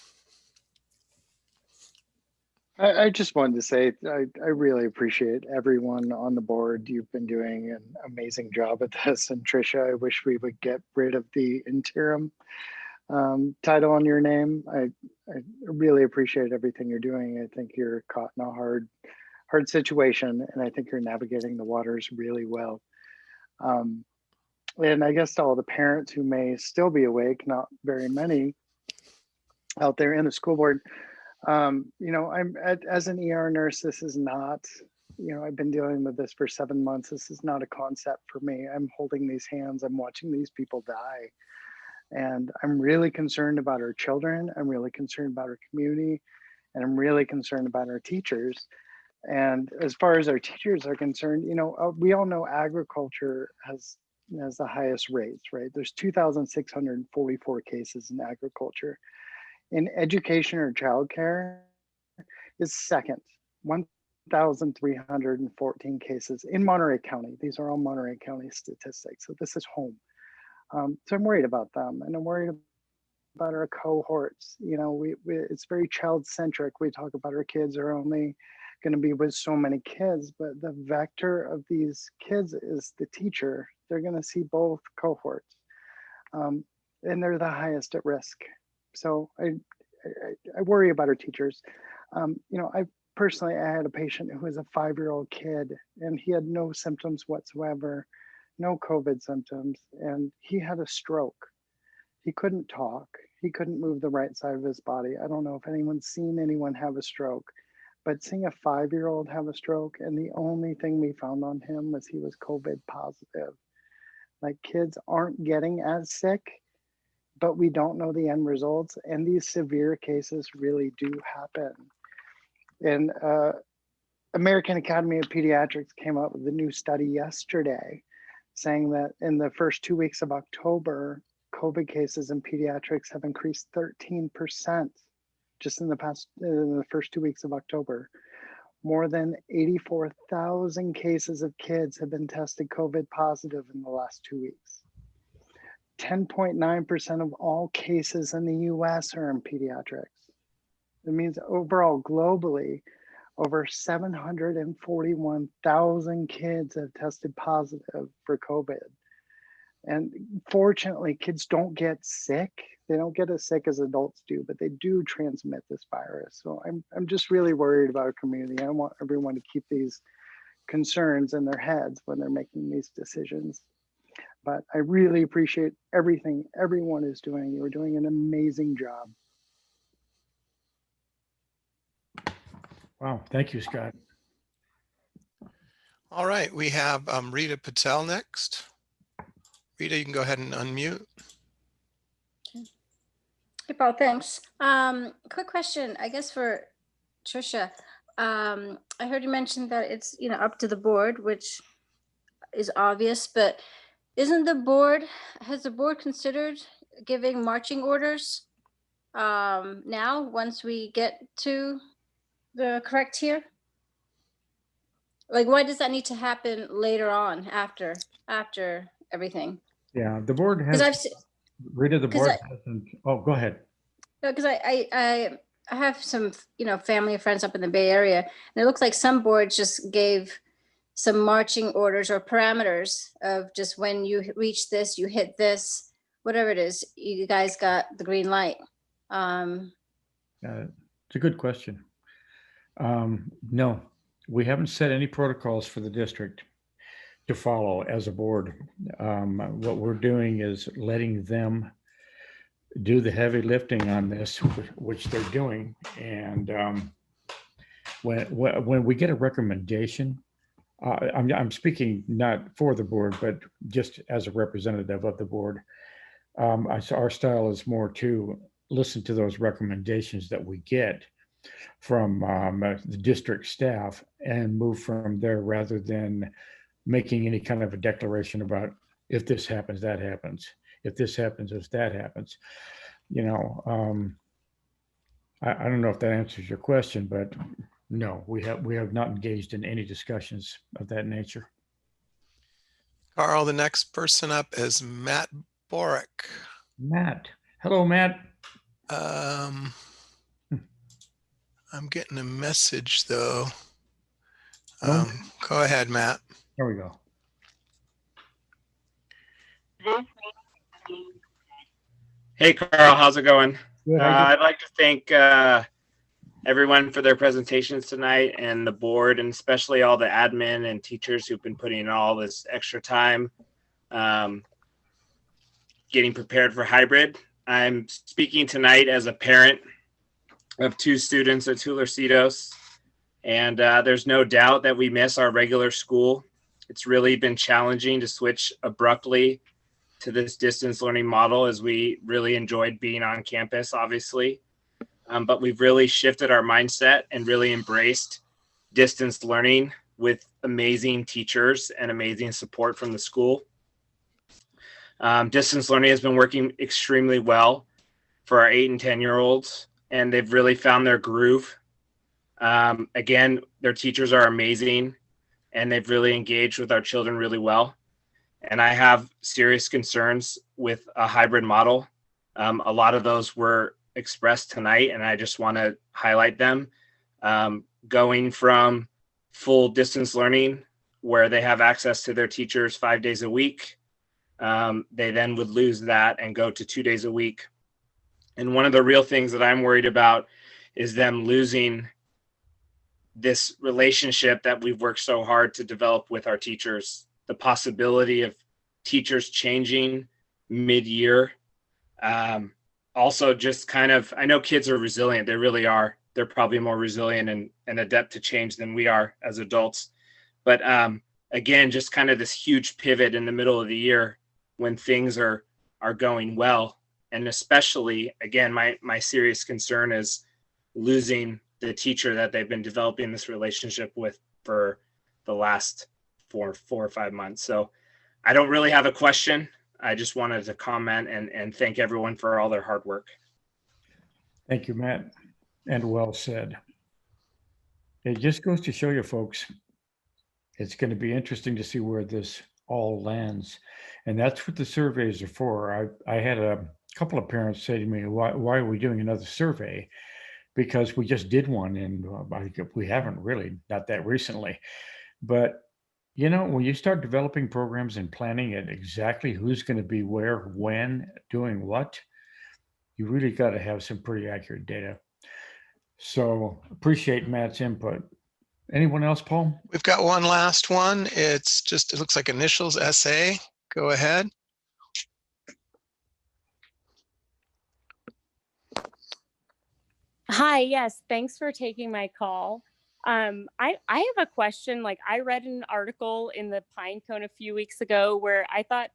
I just wanted to say I really appreciate everyone on the board. You've been doing an amazing job at this. And Tricia, I wish we would get rid of the interim title on your name. I really appreciate everything you're doing. I think you're caught in a hard situation, and I think you're navigating the waters really well. And I guess to all the parents who may still be awake, not very many out there in the school board, you know, as an ER nurse, this is not, you know, I've been dealing with this for 7 months. This is not a concept for me. I'm holding these hands. I'm watching these people die. And I'm really concerned about our children. I'm really concerned about our community. And I'm really concerned about our teachers. And as far as our teachers are concerned, you know, we all know agriculture has the highest rates, right? There's 2,644 cases in agriculture. In education or childcare is second, 1,314 cases in Monterey County. These are all Monterey County statistics. So this is home. So I'm worried about them, and I'm worried about our cohorts. You know, it's very child-centric. We talk about our kids are only going to be with so many kids, but the vector of these kids is the teacher. They're going to see both cohorts, and they're the highest at risk. So I worry about our teachers. You know, I had a patient who was a 5-year-old kid, and he had no symptoms whatsoever, no COVID symptoms, and he had a stroke. He couldn't talk. He couldn't move the right side of his body. I don't know if anyone's seen anyone have a stroke, but seeing a 5-year-old have a stroke, and the only thing we found on him was he was COVID positive. Like, kids aren't getting as sick, but we don't know the end results. And these severe cases really do happen. And American Academy of Pediatrics came out with a new study yesterday saying that in the first 2 weeks of October, COVID cases in pediatrics have increased 13% just in the first 2 weeks of October. More than 84,000 cases of kids have been tested COVID positive in the last 2 weeks. 10.9% of all cases in the US are in pediatrics. It means overall, globally, over 741,000 kids have tested positive for COVID. And fortunately, kids don't get sick. They don't get as sick as adults do, but they do transmit this virus. So I'm just really worried about our community. I want everyone to keep these concerns in their heads when they're making these decisions. But I really appreciate everything everyone is doing. You're doing an amazing job. Wow, thank you, Scott. All right, we have Rita Patel next. Rita, you can go ahead and unmute. Hey, Paul, thanks. Quick question, I guess for Tricia. I heard you mention that it's, you know, up to the board, which is obvious, but has the board considered giving marching orders now once we get to the correct tier? Like, why does that need to happen later on after everything? Yeah, the board Because has, Rita, the board hasn't, oh, go ahead. Because I have some, you know, family and friends up in the Bay Area, and it looks like some boards just gave some marching orders or parameters of just when you reach this, you hit this, whatever it is, you guys got the green light. It's a good question. No, we haven't set any protocols for the district to follow as a board. What we're doing is letting them do the heavy lifting on this, which they're doing. And when we get a recommendation, I'm speaking not for the board, but just as a representative of the board. Our style is more to listen to those recommendations that we get from the district staff and move from there rather than making any kind of a declaration about if this happens, that happens. If this happens, if that happens. You know, I don't know if that answers your question, but no, we have not engaged in any discussions of that nature. Carl, the next person up is Matt Borick. Matt. Hello, Matt. I'm getting a message though. Go ahead, Matt. There we go. Hey, Carl, how's it going? Good. I'd like to thank everyone for their presentations tonight and the board, and especially all the admin and teachers who've been putting in all this extra time getting prepared for hybrid. I'm speaking tonight as a parent of 2 students at Tularcitos, and there's no doubt that we miss our regular school. It's really been challenging to switch abruptly to this distance learning model, as we really enjoyed being on campus, obviously. But we've really shifted our mindset and really embraced distance learning with amazing teachers and amazing support from the school. Distance learning has been working extremely well for our 8 and 10-year-olds, and they've really found their groove. Again, their teachers are amazing, and they've really engaged with our children really well. And I have serious concerns with a hybrid model. A lot of those were expressed tonight, and I just want to highlight them. Going from full distance learning, where they have access to their teachers 5 days a week, they then would lose that and go to 2 days a week. And one of the real things that I'm worried about is them losing this relationship that we've worked so hard to develop with our teachers. The possibility of teachers changing mid-year. Also just kind of, I know kids are resilient, they really are. They're probably more resilient and adept to change than we are as adults. But again, just kind of this huge pivot in the middle of the year when things are going well. And especially, again, my serious concern is losing the teacher that they've been developing this relationship with for the last 4 or 5 months. So I don't really have a question. I just wanted to comment and thank everyone for all their hard work. Thank you, Matt. And well said. It just goes to show you folks, it's going to be interesting to see where this all lands. And that's what the surveys are for. I had a couple of parents say to me, why are we doing another survey? Because we just did one, and we haven't really, not that recently. But you know, when you start developing programs and planning it exactly who's going to be where, when, doing what, you really got to have some pretty accurate data. So appreciate Matt's input. Anyone else, Paul? We've got one last one. It looks like initials SA. Go ahead. Hi, yes, thanks for taking my call. I have a question. Like, I read an article in the Pinecone a few weeks ago where I thought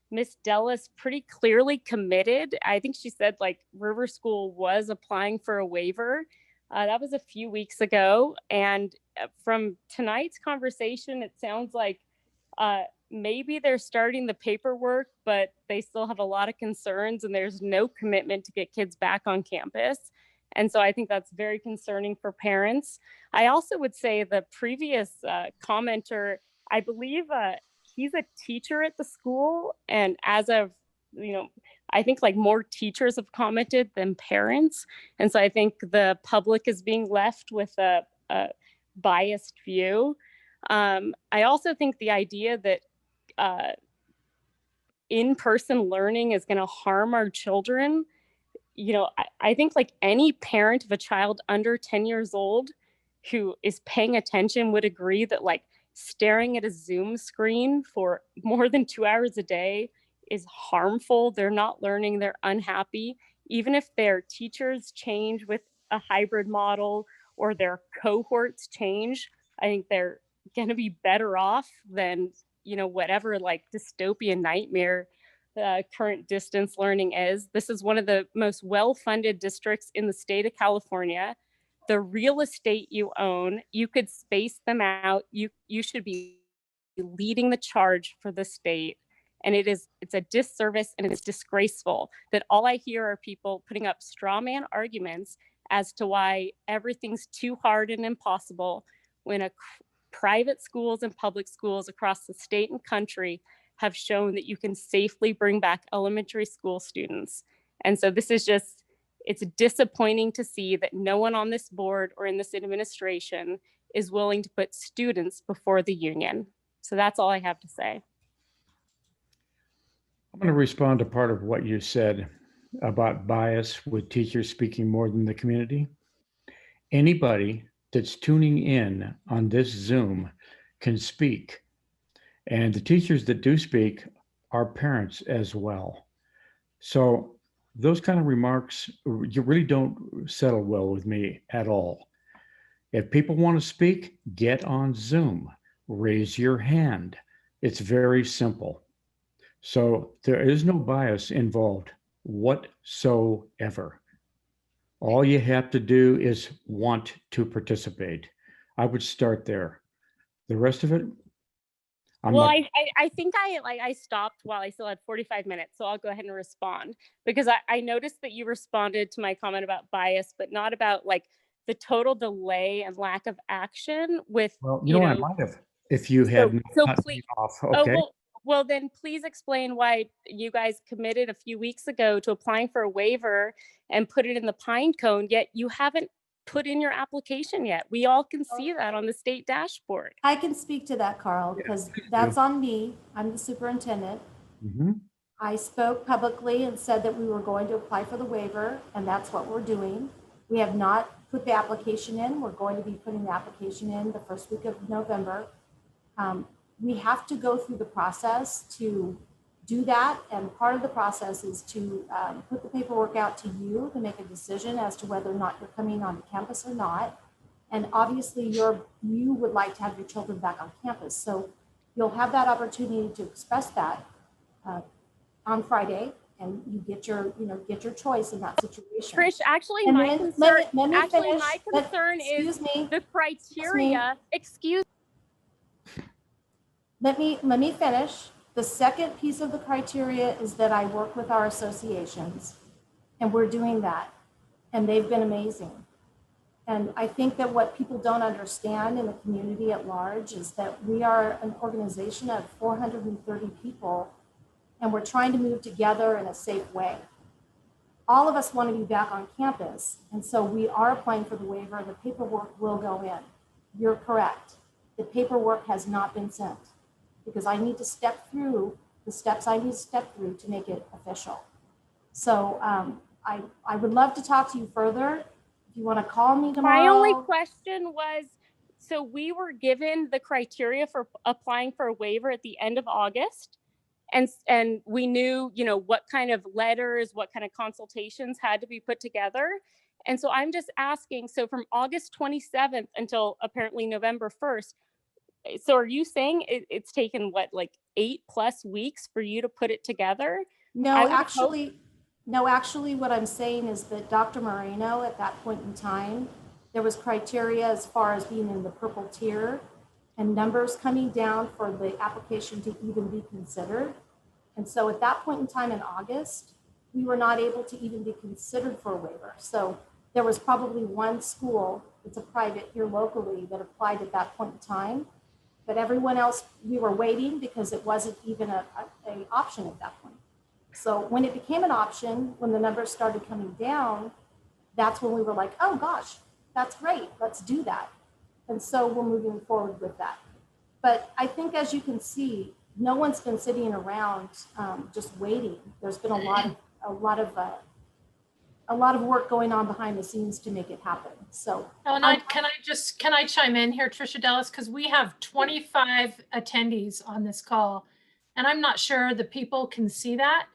Miss Dellis pretty clearly committed. I think she said like River School was applying for a waiver. That was a few weeks ago. And from tonight's conversation, it sounds like maybe they're starting the paperwork, but they still have a lot of concerns and there's no commitment to get kids back on campus. And so I think that's very concerning for parents. I also would say the previous commenter, I believe he's a teacher at the school. And as of, I think like more teachers have commented than parents. And so I think the public is being left with a biased view. I also think the idea that in-person learning is going to harm our children, you know, I think like any parent of a child under 10 years old who is paying attention would agree that like staring at a Zoom screen for more than 2 hours a day is harmful. They're not learning, they're unhappy. Even if their teachers change with a hybrid model or their cohorts change, I think they're going to be better off than, you know, whatever like dystopian nightmare current distance learning is. This is one of the most well-funded districts in the state of California. The real estate you own, you could space them out. You should be leading the charge for the state. And it's a disservice and it's disgraceful that all I hear are people putting up straw man arguments as to why everything's too hard and impossible when private schools and public schools across the state and country have shown that you can safely bring back elementary school students. And so this is just, it's disappointing to see that no one on this board or in this administration is willing to put students before the union. So that's all I have to say. I'm going to respond to part of what you said about bias with teachers speaking more than the community. Anybody that's tuning in on this Zoom can speak. And the teachers that do speak are parents as well. So those kind of remarks, you really don't settle well with me at all. If people want to speak, get on Zoom, raise your hand. It's very simple. So there is no bias involved whatsoever. All you have to do is want to participate. I would start there. The rest of it, I think I stopped while I still had 45 minutes, so I'll go ahead and respond because I noticed that you responded to my comment about bias, but not about like the total delay and lack of action with, well, you know, I might have if you had not cut me off. Okay. Well, then please explain why you guys committed a few weeks ago to applying for a waiver and put it in the pine cone, yet you haven't put in your application yet. We all can see that on the state dashboard. I can speak to that, Carl, because that's on me. I'm the superintendent. Mm-hmm. I spoke publicly and said that we were going to apply for the waiver, and that's what we're doing. We have not put the application in. We're going to be putting the application in the first week of November. We have to go through the process to do that. And part of the process is to put the paperwork out to you to make a decision as to whether or not you're coming on campus or not. And obviously you would like to have your children back on campus. So you'll have that opportunity to express that on Friday, and you get your choice in that situation. Trish, actually, and my concern, is the criteria. Excuse. Let me finish. The second piece of the criteria is that I work with our associations, and we're doing that, and they've been amazing. And I think that what people don't understand in the community at large is that we are an organization of 430 people, and we're trying to move together in a safe way. All of us want to be back on campus, and so we are applying for the waiver. The paperwork will go in. You're correct. The paperwork has not been sent, because I need to step through the steps I need to step through to make it official. So I would love to talk to you further. If you want to call me tomorrow. My only question was, so we were given the criteria for applying for a waiver at the end of August. And we knew, you know, what kind of letters, what kind of consultations had to be put together. And so I'm just asking, so from August 27th until apparently November 1st, so are you saying it's taken what, like 8+ weeks for you to put it together? No, actually what I'm saying is that Dr. Moreno at that point in time, there was criteria as far as being in the purple tier and numbers coming down for the application to even be considered. And so at that point in time in August, we were not able to even be considered for a waiver. So there was probably one school, it's a private here locally, that applied at that point in time. But everyone else, we were waiting because it wasn't even an option at that point. So when it became an option, when the numbers started coming down, that's when we were like, oh gosh, that's great, let's do that. And so we're moving forward with that. But I think, as you can see, no one's been sitting around just waiting. There's been a lot of work going on behind the scenes to make it happen. So, Oh, and can I chime in here, Trisha Dallas? Because we have 25 attendees on this call, and I'm not sure the people can see that.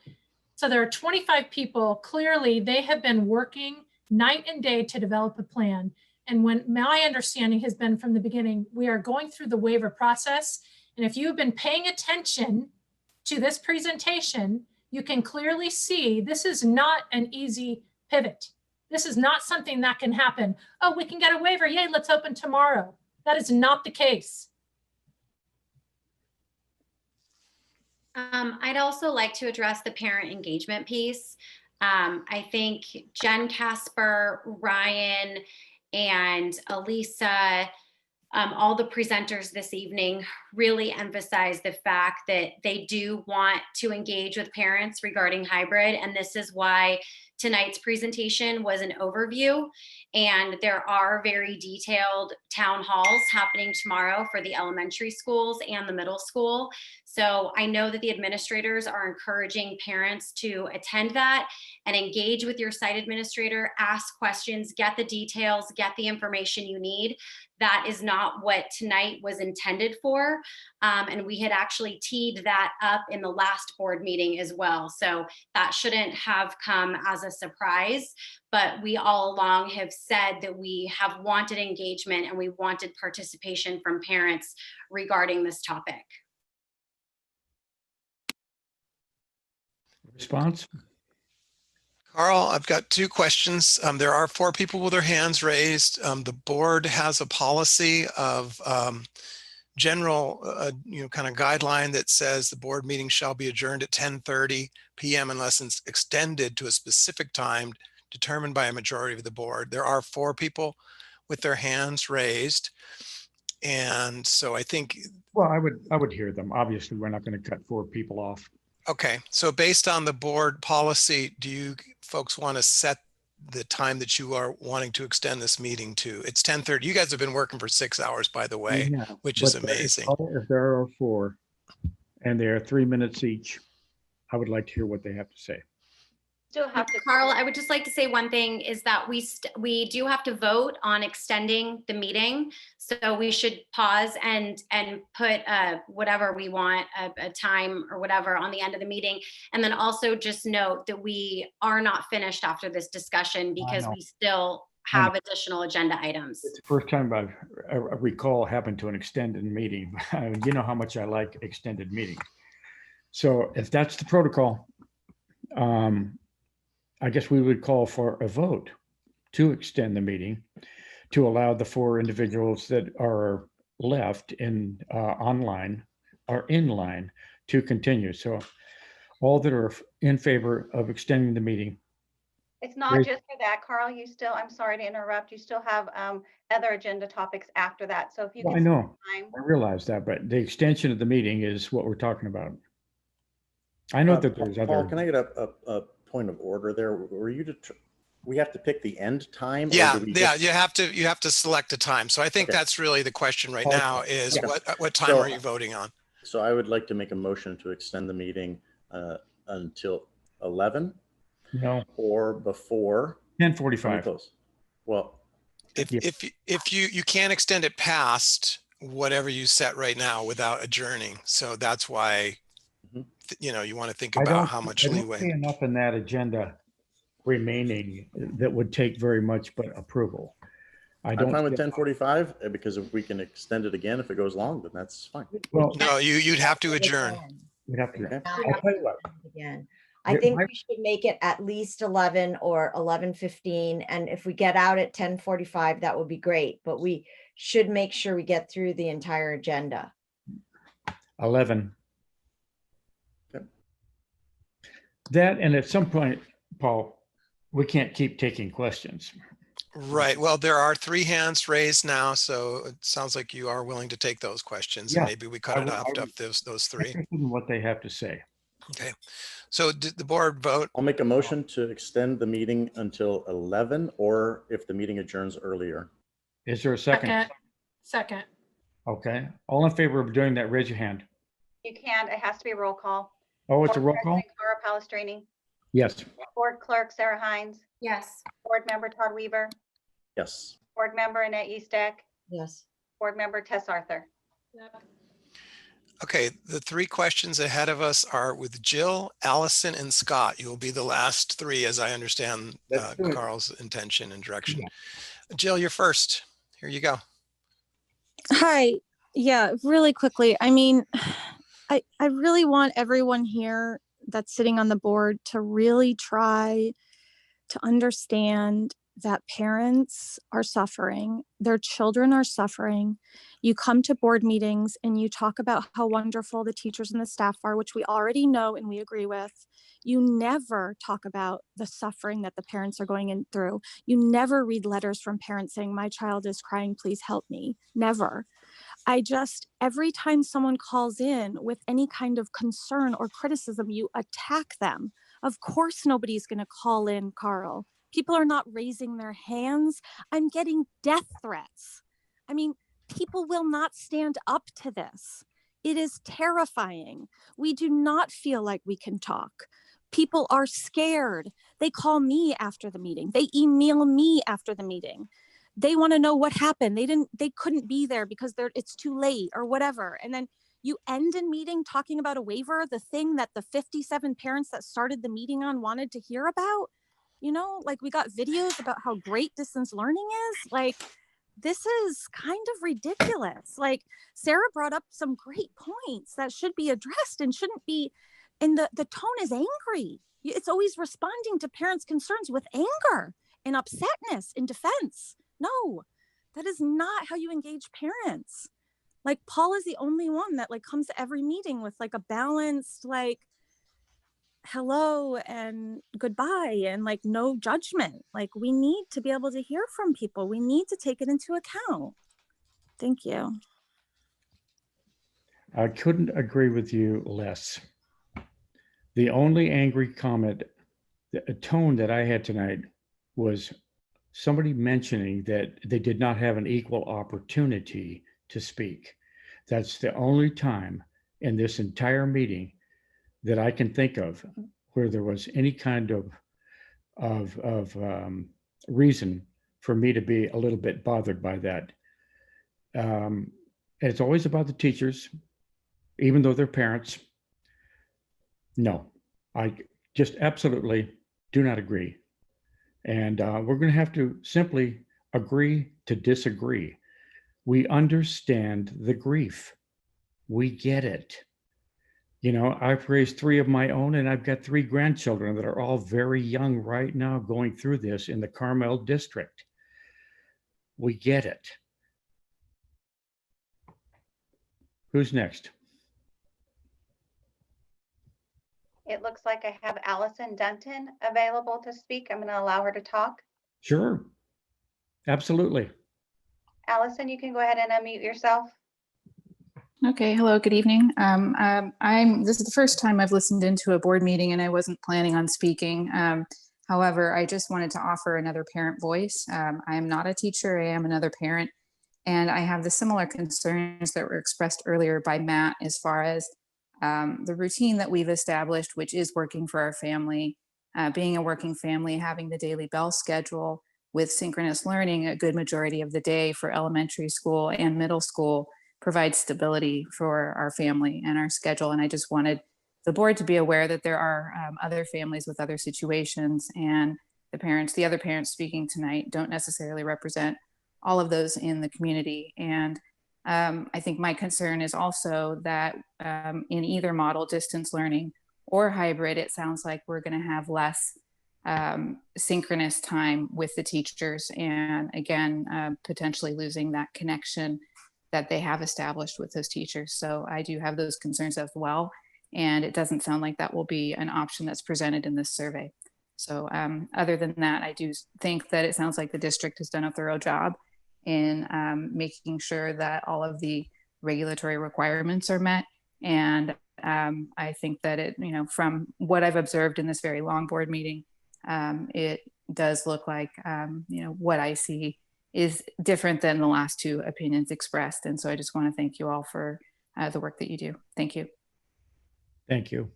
So there are 25 people. Clearly, they have been working night and day to develop a plan. And when my understanding has been from the beginning, we are going through the waiver process. And if you've been paying attention to this presentation, you can clearly see this is not an easy pivot. This is not something that can happen. Oh, we can get a waiver. Yay, let's open tomorrow. That is not the case. I'd also like to address the parent engagement piece. I think Jen Casper, Ryan, and Elisa, all the presenters this evening really emphasize the fact that they do want to engage with parents regarding hybrid. And this is why tonight's presentation was an overview. And there are very detailed town halls happening tomorrow for the elementary schools and the middle school. So I know that the administrators are encouraging parents to attend that and engage with your site administrator, ask questions, get the details, get the information you need. That is not what tonight was intended for. And we had actually teed that up in the last board meeting as well. So that shouldn't have come as a surprise, but we all along have said that we have wanted engagement and we wanted participation from parents regarding this topic. Response? Carl, I've got two questions. There are 4 people with their hands raised. The board has a policy of general, kind of guideline that says the board meeting shall be adjourned at 10:30 p.m. unless it's extended to a specific time determined by a majority of the board. There are 4 people with their hands raised. And so I think. Well, I would hear them. Obviously, we're not going to cut 4 people off. Okay, so based on the board policy, do you folks want to set the time that you are wanting to extend this meeting to? It's 10:30. You guys have been working for 6 hours, by the way, Yeah, which is but amazing. If there are 4 and they are 3 minutes each, I would like to hear what they have to say. Still have to, Carl, I would just like to say one thing is that we do have to vote on extending the meeting. So we should pause and put whatever we want, a time or whatever on the end of the meeting. And then also just note that we are not finished after this discussion because we still have additional agenda items. It's the first time I recall happened to an extended meeting. You know how much I like extended meetings. So if that's the protocol, I guess we would call for a vote to extend the meeting to allow the 4 individuals that are left in online are in line to continue. So all that are in favor of extending the meeting. It's not just for that, Carl. You still, I'm sorry to interrupt. You still have other agenda topics after that. So if you Well, can. I know, I realize that, but the extension of the meeting is what we're talking about. I know that there's Paul, other. can I get a point of order there? We have to pick the end time? Yeah, you have to select a time. So I think that's really the question right now is what time are you voting on? So I would like to make a motion to extend the meeting until 11. No. Or before 10:45. Well, if you can't extend it past whatever you set right now without adjourning. So that's why you want to think about how much leeway. I don't see enough in that agenda remaining that would take very much but approval. I'm fine with 10:45 because if we can extend it again, if it goes long, then that's fine. Well, no, you'd have to adjourn. You'd have to. Okay. I'll tell you what. Again. I think we should make it at least 11 or 11:15. And if we get out at 10:45, that would be great. But we should make sure we get through the entire agenda. 11. That, and at some point, Paul, we can't keep taking questions. Right. Well, there are 3 hands raised now, so it sounds like you are willing to take those questions. Yeah, and maybe we cut it off those 3. What they have to say. Okay. So did the board vote? I'll make a motion to extend the meeting until 11, or if the meeting adjourns earlier. Is there a second? Second. Okay. All in favor of doing that, raise your hand. You can, it has to be a roll call. Oh, it's a Board roll call? President Cara Palestrini, Yes. Board Clerk Sarah Hines, Yes. Board Member Todd Weaver, Yes. Board Member Annette Eastek, Yes. Board Member Tess Arthur. Okay, the three questions ahead of us are with Jill, Allison, and Scott. You will be the last three, as I understand Let's do it. Carl's intention and direction. Jill, you're first. Here you go. Hi. Yeah, really quickly. I mean, I really want everyone here that's sitting on the board to really try to understand that parents are suffering, their children are suffering. You come to board meetings and you talk about how wonderful the teachers and the staff are, which we already know and we agree with. You never talk about the suffering that the parents are going in through. You never read letters from parents saying, my child is crying, please help me. Never. Every time someone calls in with any kind of concern or criticism, you attack them. Of course, nobody's going to call in, Carl. People are not raising their hands. I'm getting death threats. I mean, people will not stand up to this. It is terrifying. We do not feel like we can talk. People are scared. They call me after the meeting. They email me after the meeting. They want to know what happened. They couldn't be there because it's too late or whatever. And then you end a meeting talking about a waiver, the thing that the 57 parents that started the meeting on wanted to hear about. You know, like we got videos about how great distance learning is. Like, this is kind of ridiculous. Like, Sarah brought up some great points that should be addressed and shouldn't be, and the tone is angry. It's always responding to parents' concerns with anger and upsetness and defense. No, that is not how you engage parents. Like, Paul is the only one that like comes to every meeting with like a balanced, like, hello and goodbye and like no judgment. Like, we need to be able to hear from people. We need to take it into account. Thank you. I couldn't agree with you less. The only angry comment, the tone that I had tonight was somebody mentioning that they did not have an equal opportunity to speak. That's the only time in this entire meeting that I can think of where there was any kind of reason for me to be a little bit bothered by that. And it's always about the teachers, even though they're parents. No, I just absolutely do not agree. And we're going to have to simply agree to disagree. We understand the grief. We get it. You know, I've raised 3 of my own, and I've got 3 grandchildren that are all very young right now going through this in the Carmel district. We get it. Who's next? It looks like I have Allison Dunton available to speak. I'm going to allow her to talk. Sure. Absolutely. Allison, you can go ahead and unmute yourself. Okay, hello, good evening. This is the first time I've listened into a board meeting and I wasn't planning on speaking. However, I just wanted to offer another parent voice. I am not a teacher, I am another parent, and I have the similar concerns that were expressed earlier by Matt as far as the routine that we've established, which is working for our family, being a working family, having the daily bell schedule with synchronous learning a good majority of the day for elementary school and middle school provides stability for our family and our schedule. And I just wanted the board to be aware that there are other families with other situations, and the other parents speaking tonight don't necessarily represent all of those in the community. And I think my concern is also that in either model, distance learning or hybrid, it sounds like we're going to have less synchronous time with the teachers, and again, potentially losing that connection that they have established with those teachers. So I do have those concerns as well. And it doesn't sound like that will be an option that's presented in this survey. So other than that, I do think that it sounds like the district has done a thorough job in making sure that all of the regulatory requirements are met. And I think that from what I've observed in this very long board meeting, it does look like, what I see is different than the last two opinions expressed. And so I just want to thank you all for the work that you do. Thank you. Thank you.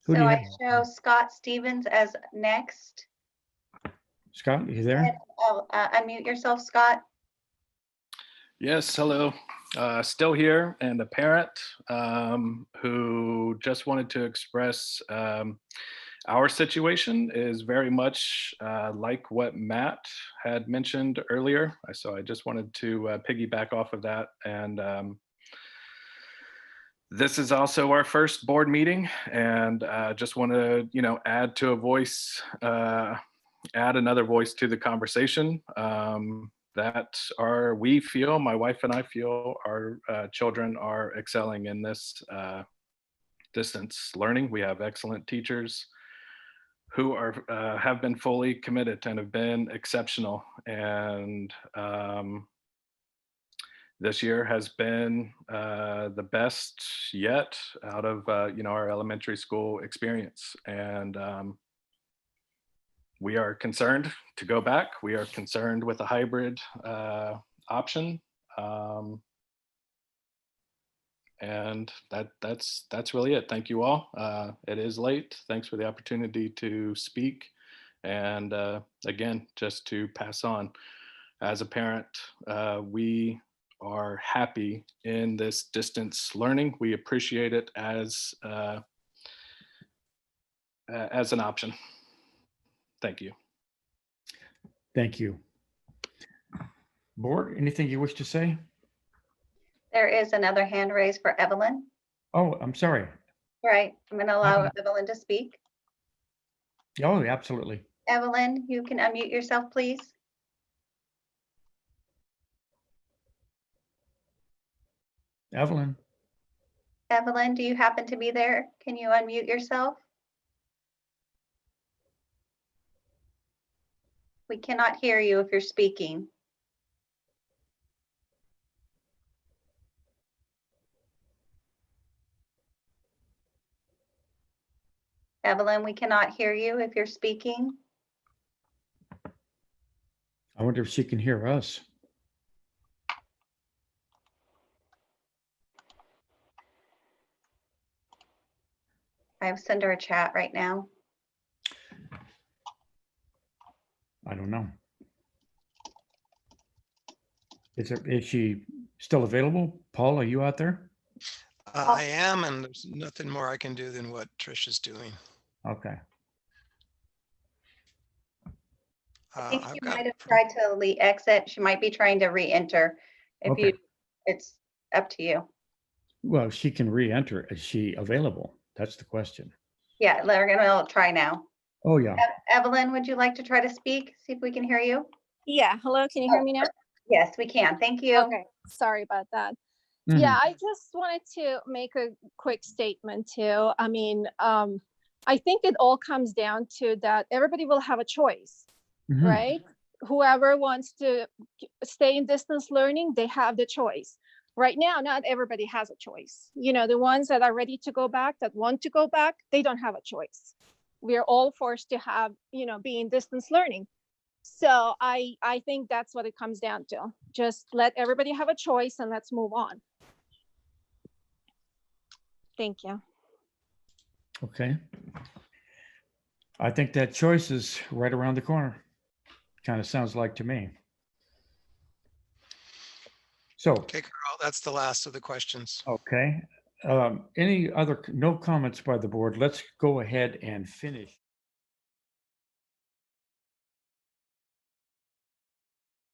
Who do So you I have? show Scott Stevens as next. Scott, you Go there? ahead, unmute yourself, Scott. Yes, hello. Still here, and a parent who just wanted to express our situation is very much like what Matt had mentioned earlier. So I just wanted to piggyback off of that. And this is also our first board meeting, and just want to, add to a voice, add another voice to the conversation. That we feel, my wife and I feel, our children are excelling in this distance learning. We have excellent teachers who have been fully committed and have been exceptional. And this year has been the best yet out of our elementary school experience. And we are concerned to go back. We are concerned with a hybrid option. And that's really it. Thank you all. It is late. Thanks for the opportunity to speak. And again, just to pass on, as a parent, we are happy in this distance learning. We appreciate it as an option. Thank you. Thank you. Board, anything you wish to say? There is another hand raised for Evelyn. Oh, I'm sorry. Right, I'm going to allow Evelyn to speak. Oh, absolutely. Evelyn, you can unmute yourself, please. Evelyn. Evelyn, do you happen to be there? Can you unmute yourself? We cannot hear you if you're speaking. Evelyn, we cannot hear you if you're speaking. I wonder if she can hear us. I've sent her a chat right now. I don't know. Is she still available? Paul, are you out there? I am, and there's nothing more I can do than what Trish is doing. Okay. I think she might have tried to exit. She might be trying to re-enter. Okay. It's up to you. Well, she can re-enter. Is she available? That's the question. Yeah, we're gonna try now. Oh, yeah. Evelyn, would you like to try to speak? See if we can hear you. Yeah, hello, can you hear me now? Yes, we can. Thank you. Okay, sorry about that. Yeah, I just wanted to make a quick statement too. I mean, I think it all comes down to that everybody will have a choice, right? Whoever wants to stay in distance learning, they have the choice. Right now, not everybody has a choice. The ones that are ready to go back, that want to go back, they don't have a choice. We are all forced to have, be in distance learning. So I think that's what it comes down to. Just let everybody have a choice and let's move on. Thank you. Okay. I think that choice is right around the corner. Kind of sounds like to me. So. Okay, Carl, that's the last of the questions. Okay. No comments by the board. Let's go ahead and finish.